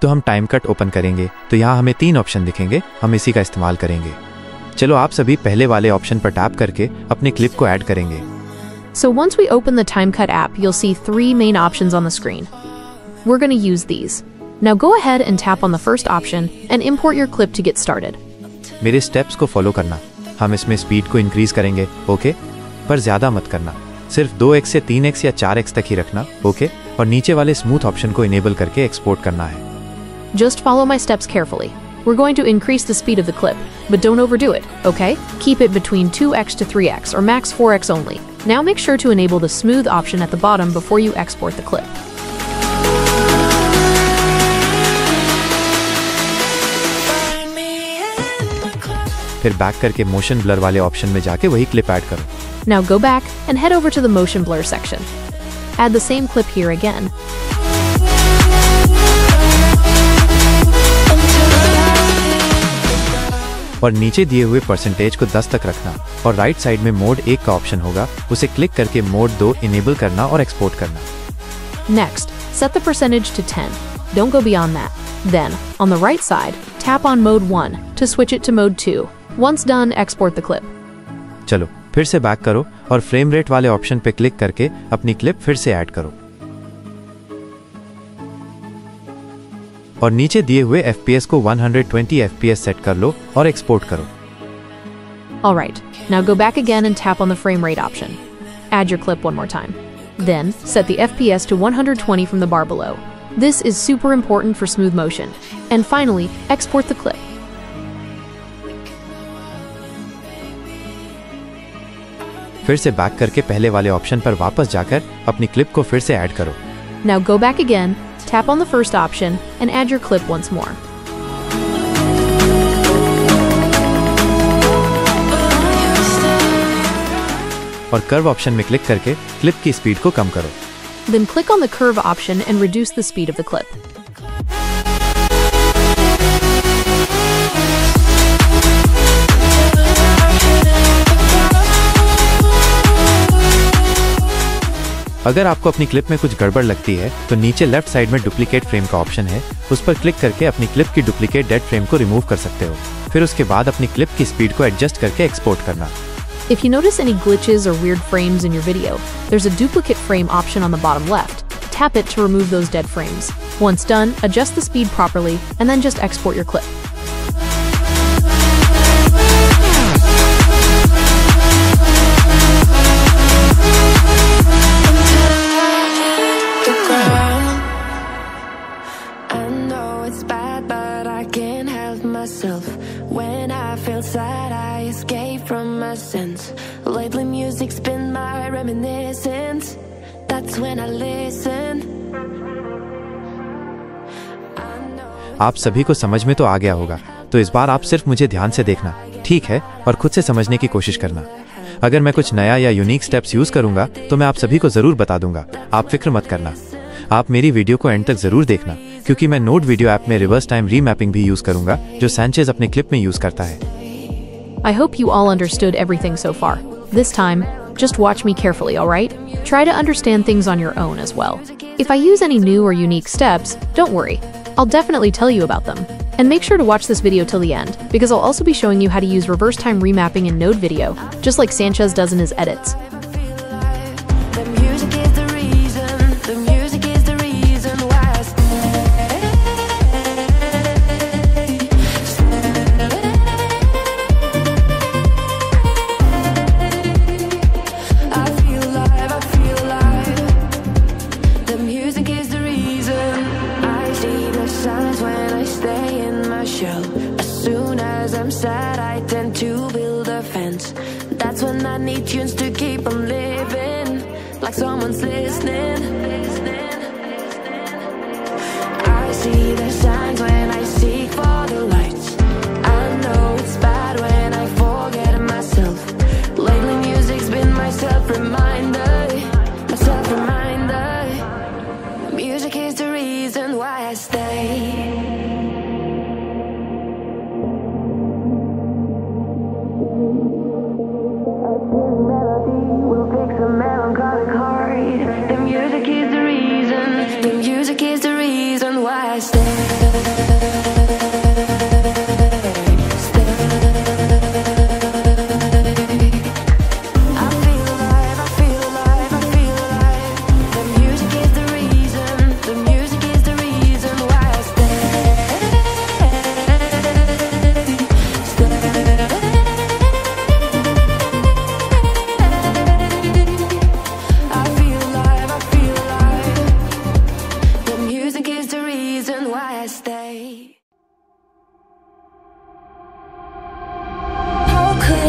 तो हम time cut open करेंगे, तो यहाँ हमें 3 ऑप्शन दिखेंगे, हम इसी का इस्तेमाल करेंगे। चलो आप सभी पहले वाले ऑप्शन पर टैप करके अपने क्लिप को ऐड करेंगे। So once we open the TimeCut app, you'll see 3 main options on the screen. We're going to use these. Now go ahead and tap on the first option and import your clip to get started. मेरे steps को follow करना। हम इसमें speed को increase करेंगे, okay? पर ज्यादा मत करना, सिर्फ 2x से 3x या 4x तक ही रखना, ओके? और नीचे वाले स्मूथ ऑप्शन को इनेबल करके एक्सपोर्ट करना है। Just follow my steps carefully. We're going to increase the speed of the clip, but don't overdo it, okay? Keep it between 2x to 3x or max 4x only. Now make sure to enable the smooth option at the bottom before you export the clip. फिर back करके motion blur वाले option में जाके वही clip add करो। Now go back and head over to the motion blur section. Add the same clip here again. Until the और नीचे दिए हुए परसेंटेज को 10 तक रखना और राइट साइड में मोड 1 का ऑप्शन होगा, उसे क्लिक करके मोड 2 इनेबल करना और एक्सपोर्ट करना। Next, set the percentage to 10. Don't go beyond that. Then, on the right side, tap on mode 1 to switch it to mode 2. Once done, export the clip. चलो फिर से back करो और frame rate वाले option पे click करके अपनी clip फिर से ऐड करो और नीचे दिए हुए FPS को 120 FPS सेट कर लो और एक्सपोर्ट करो। Alright, now go back again and tap on the frame rate option. Add your clip one more time. Then, set the FPS to 120 from the bar below. This is super important for smooth motion. And finally, export the clip. फिर से back करके पहले वाले option पर वापस जाकर अपनी clip को फिर से ऐड करो। Now go back again, tap on the first option, and add your clip once more. और कर्व ऑप्शन में क्लिक करके क्लिप की स्पीड को कम करो। Then click on the curve option and reduce the speed of the clip. अगर आपको अपनी clip में कुछ गड़बड़ लगती है तो नीचे लेफ्ट साइड में डुप्लीकेट फ्रेम का ऑप्शन है, उस पर क्लिक करके अपनी क्लिप की डुप्लीकेट डेड फ्रेम को रिमूव कर सकते हो। फिर उसके बाद अपनी क्लिप की स्पीड को एडजस्ट करके एक्सपोर्ट करना। If you notice any glitches or weird frames in your video, there's a duplicate frame option on the bottom left. Tap it to remove those dead frames. Once done, adjust the speed properly and then just export your clip. When I feel sad, I escape from my sins. Lately music's been my reminiscence. That's when I listen. आप सभी को समझ में तो आ गया होगा, तो इस बार आप सिर्फ मुझे ध्यान से देखना, ठीक है, और खुद से समझने की कोशिश करना। अगर मैं कुछ नया या यूनिक स्टेप्स यूज करूंगा तो मैं आप सभी को जरूर बता दूंगा, आप फिक्र मत करना। आप मेरी वीडियो को एंड तक जरूर देखना, क्योंकि मैं नोट वीडियो ऐप में रिवर्स टाइम रीमैपिंग भी यूज करूंगा, जो सैंचेज अपने क्लिप में यूज करता है। I hope you all understood everything so far. This time, just watch me carefully, alright? Try to understand things on your own as well. If I use any new or unique steps, don't worry. I'll definitely tell you about them. And make sure to watch this video till the end, because I'll also be showing you how to use reverse time remapping in Node Video, just like Sanchez does in his edits. That's when I need tunes to keep on living, like someone's listening. I see the signs when I seek for the lights. I know it's bad when I forget myself. Lately music's been my self-reminder, my self-reminder. Music is the reason why I stay.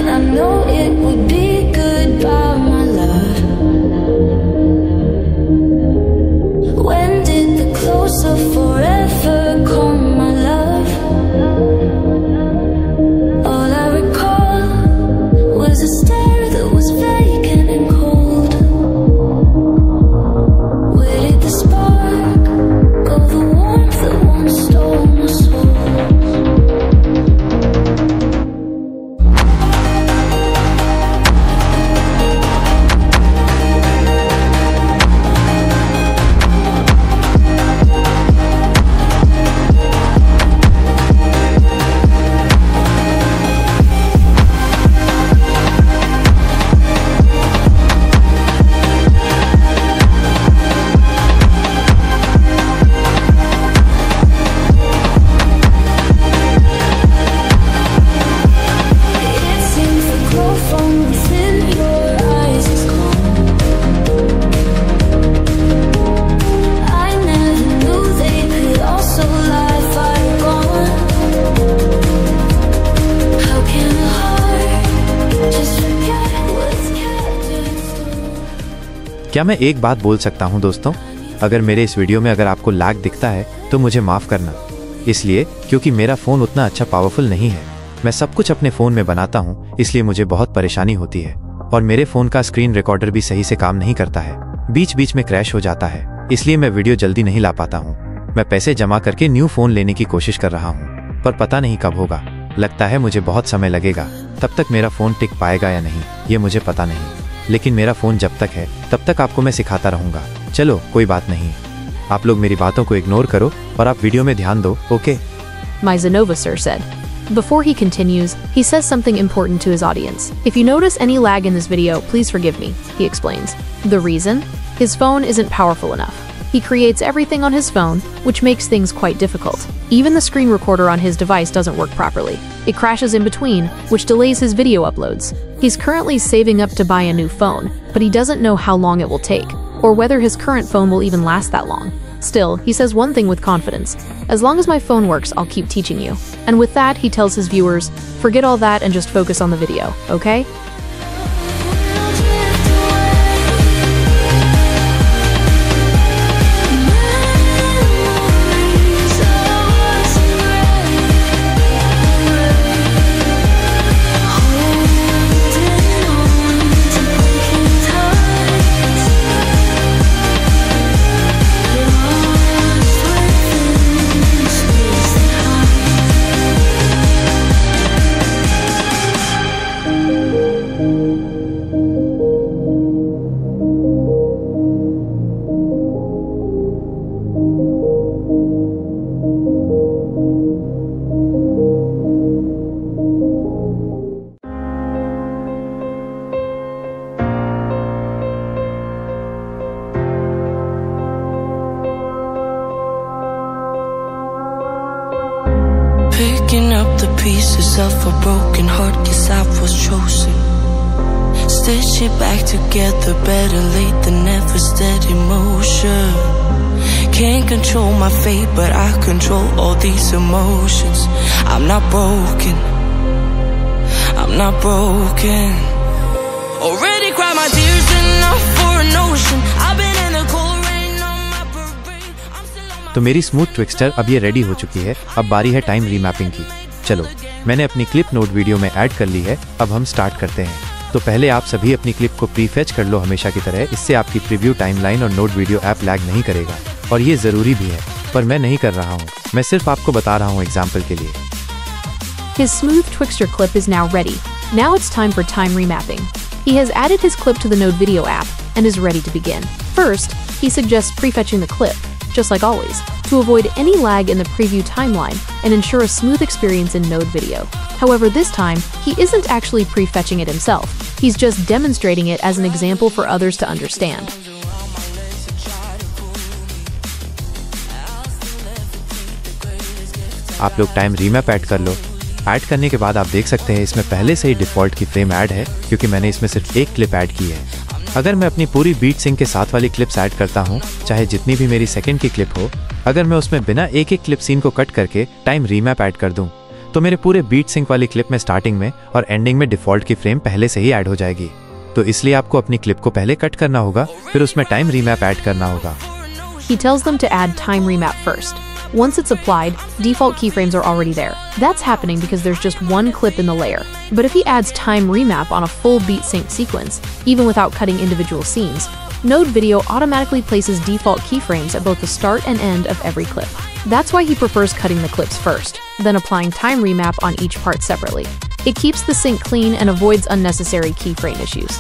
I know it would be goodbye, my love. When did the close of forever come, my love? All I recall was a stare that was vacant and cold. Where did the spark go, the warmth that once stole my soul? क्या मैं एक बात बोल सकता हूँ दोस्तों, अगर मेरे इस वीडियो में अगर आपको लैग दिखता है तो मुझे माफ़ करना, इसलिए क्योंकि मेरा फ़ोन उतना अच्छा पावरफुल नहीं है। मैं सब कुछ अपने फ़ोन में बनाता हूँ, इसलिए मुझे बहुत परेशानी होती है और मेरे फ़ोन का स्क्रीन रिकॉर्डर भी सही से काम नहीं करता है, बीच बीच में क्रैश हो जाता है, इसलिए मैं वीडियो जल्दी नहीं ला पाता हूँ। मैं पैसे जमा करके न्यू फ़ोन लेने की कोशिश कर रहा हूँ, पर पता नहीं कब होगा। लगता है मुझे बहुत समय लगेगा, तब तक मेरा फ़ोन टिक पाएगा या नहीं ये मुझे पता नहीं, लेकिन मेरा फ़ोन जब तक है तब तक आपको मैं सिखाता रहूँगा। चलो कोई बात नहीं, आप लोग मेरी बातों को इग्नोर करो और आप वीडियो में ध्यान दो, okay? Myzanova Sir said. Before he continues, he says something important to his audience. If you notice any lag in this video, please forgive me, he explains. The reason? His phone isn't powerful enough. He creates everything on his phone, which makes things quite difficult. Even the screen recorder on his device doesn't work properly. It crashes in between, which delays his video uploads. He's currently saving up to buy a new phone, but he doesn't know how long it will take, or whether his current phone will even last that long. Still, he says one thing with confidence: as long as my phone works, I'll keep teaching you. And with that, he tells his viewers, forget all that and just focus on the video, okay? Picking up the pieces of a broken heart, guess I was chosen. Stitch it back together, better late than never, steady motion. Can't control my fate, but I control all these emotions. I'm not broken, I'm not broken. Already cried my tears enough for an ocean. I've been in the cold rain on my parade. I'm still on my... तो मेरी smooth Twixtor अब ये ready हो चुकी है। अब बारी है टाइम रीमैपिंग की। चलो, मैंने अपनी क्लिप नोट वीडियो में ऐड कर ली है, अब हम स्टार्ट करते हैं। तो पहले आप सभी अपनी क्लिप को प्रीफेच कर लो हमेशा की तरह, इससे आपकी प्रीव्यू टाइमलाइन और नोट वीडियो ऐप लैग नहीं करेगा, और ये ज़रूरी भी है, पर मैं नहीं कर रहा हूँ, मैं सिर्फ आपको बता रहा हूँ एग्जाम्पल के लिए। His smooth Twixtor clip is now ready. Now it's time for time remapping. He has added his clip to the Node Video app and is ready to begin. First, he suggests prefetching the clip, just like always, to avoid any lag in the preview timeline and ensure a smooth experience in Node Video. However, this time, he isn't actually prefetching it himself. He's just demonstrating it as an example for others to understand. आप लोग time remap add कर लो। Add करने के बाद आप देख सकते हैं इसमें पहले से ही डिफ़ॉल्ट की फ्रेम ऐड है, क्योंकि मैंने इसमें सिर्फ एक क्लिप ऐड की है। अगर मैं अपनी पूरी बीट सिंक के साथ वाली क्लिप्स ऐड करता हूँ, चाहे जितनी भी मेरी सेकंड की क्लिप हो, अगर मैं उसमें बिना एक एक क्लिप सीन को कट करके टाइम रीमैप ऐड कर दूँ, तो मेरे पूरे बीट सिंक वाली क्लिप में स्टार्टिंग में और एंडिंग में डिफ़ॉल्ट की फ्रेम पहले से ही ऐड हो जाएगी। तो इसलिए आपको अपनी क्लिप को पहले कट करना होगा, फिर उसमें टाइम रीमैप ऐड करना होगा। He tells them to add time remap first. Once it's applied, default keyframes are already there. That's happening because there's just one clip in the layer. But if he adds time remap on a full beat sync sequence, even without cutting individual scenes, Node Video automatically places default keyframes at both the start and end of every clip. That's why he prefers cutting the clips first, then applying time remap on each part separately. It keeps the sync clean and avoids unnecessary keyframe issues.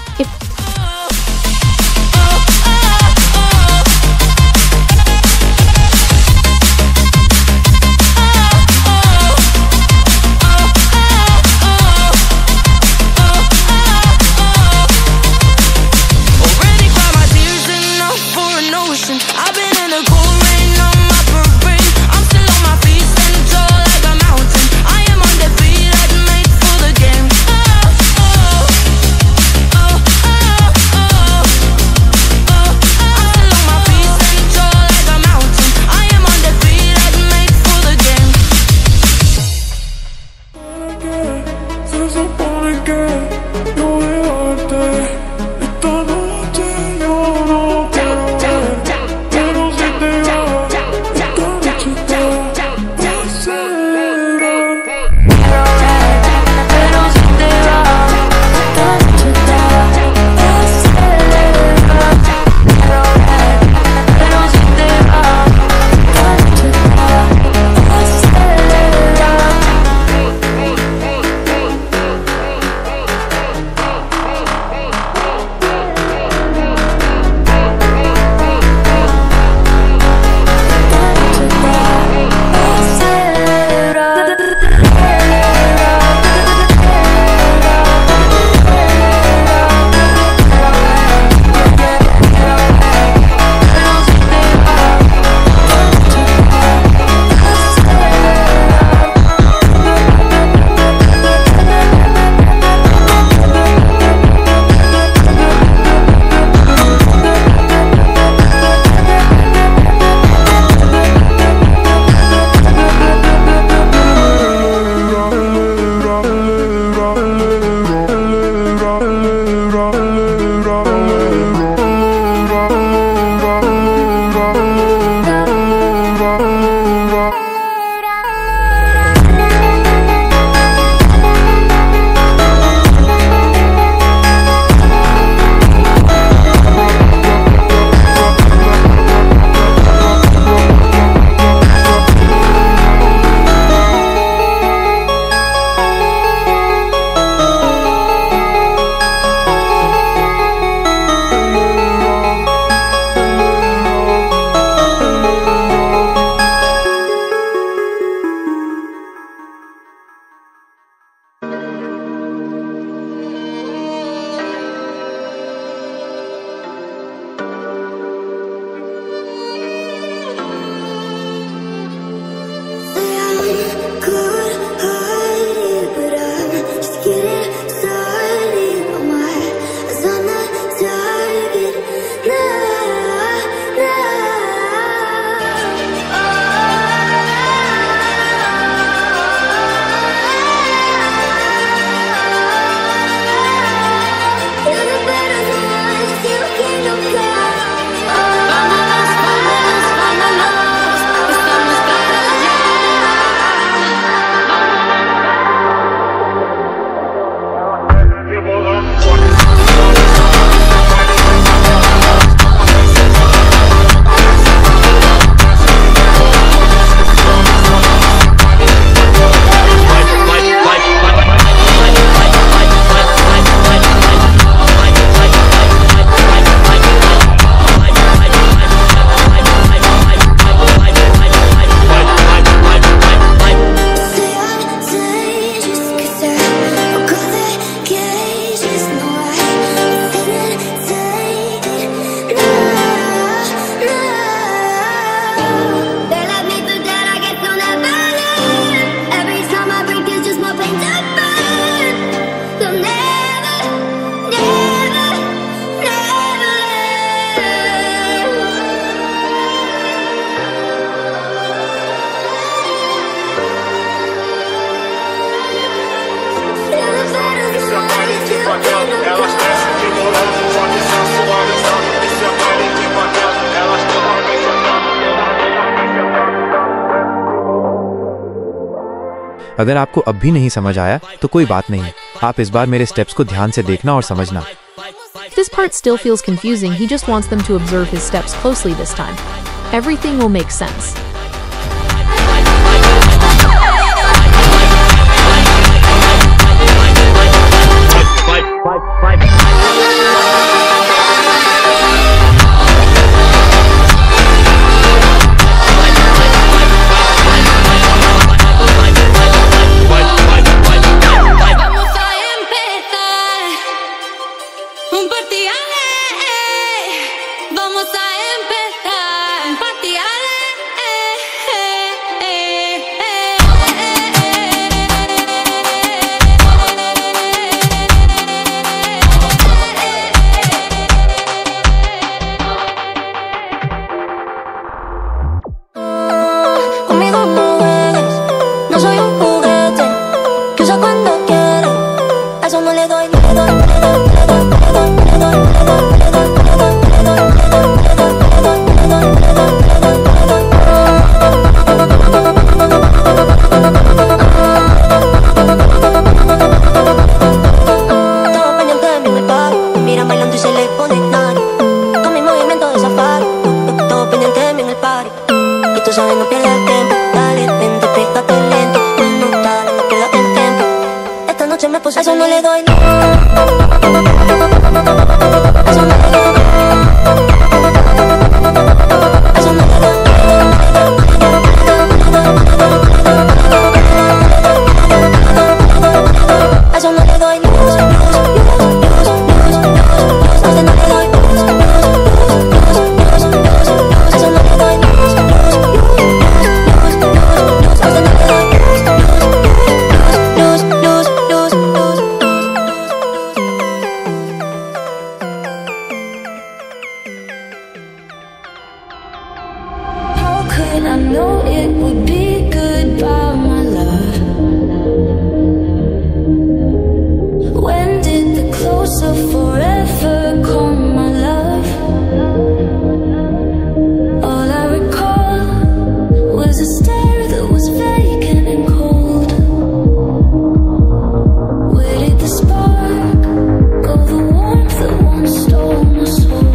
अगर आपको अब भी नहीं समझ आया तो कोई बात नहीं, आप इस बार मेरे स्टेप्स को ध्यान से देखना और समझना। If this part still feels confusing, he just wants them to observe his steps closely this time. Everything will make sense. Eso no le doy. And I know it would be goodbye, my love. When did the close of forever come, my love? All I recall was a stare that was vacant and cold. Where did the spark go, the warmth that once stole my soul?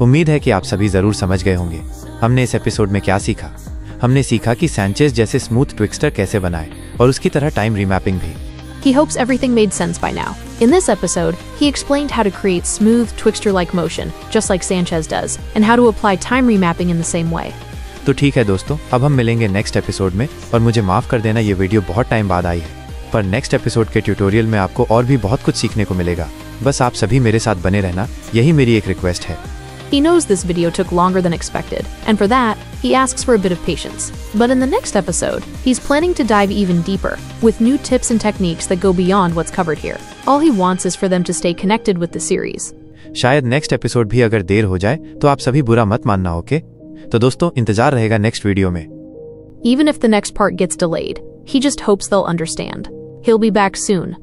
उम्मीद है कि आप सभी जरूर समझ गए होंगे हमने इस एपिसोड में क्या सीखा। हमने सीखा कि सैंचेज जैसे स्मूथ ट्विक्स्टर कैसे बनाए और उसकी तरह टाइम रीमैपिंग भी। He hopes everything made sense by now. In this episode, he explained how to create smooth, Twixtor-like motion, just like Sanchez does, and how to apply time remapping in the same way. तो ठीक है दोस्तों, अब हम मिलेंगे next episode में और मुझे माफ़ कर देना, ये वीडियो बहुत टाइम बाद आई है, पर नेक्स्ट एपिसोड के ट्यूटोरियल में आपको और भी बहुत कुछ सीखने को मिलेगा। बस आप सभी मेरे साथ बने रहना, यही मेरी एक रिक्वेस्ट है। He knows this video took longer than expected, and for that, he asks for a bit of patience. But in the next episode, he's planning to dive even deeper, with new tips and techniques that go beyond what's covered here. All he wants is for them to stay connected with the series. शायद next episode भी अगर देर हो जाए तो आप सभी बुरा मत मानना, ओके? तो दोस्तों, इंतजार रहेगा नेक्स्ट वीडियो में। Even if the next part gets delayed, he just hopes they'll understand. He'll be back soon.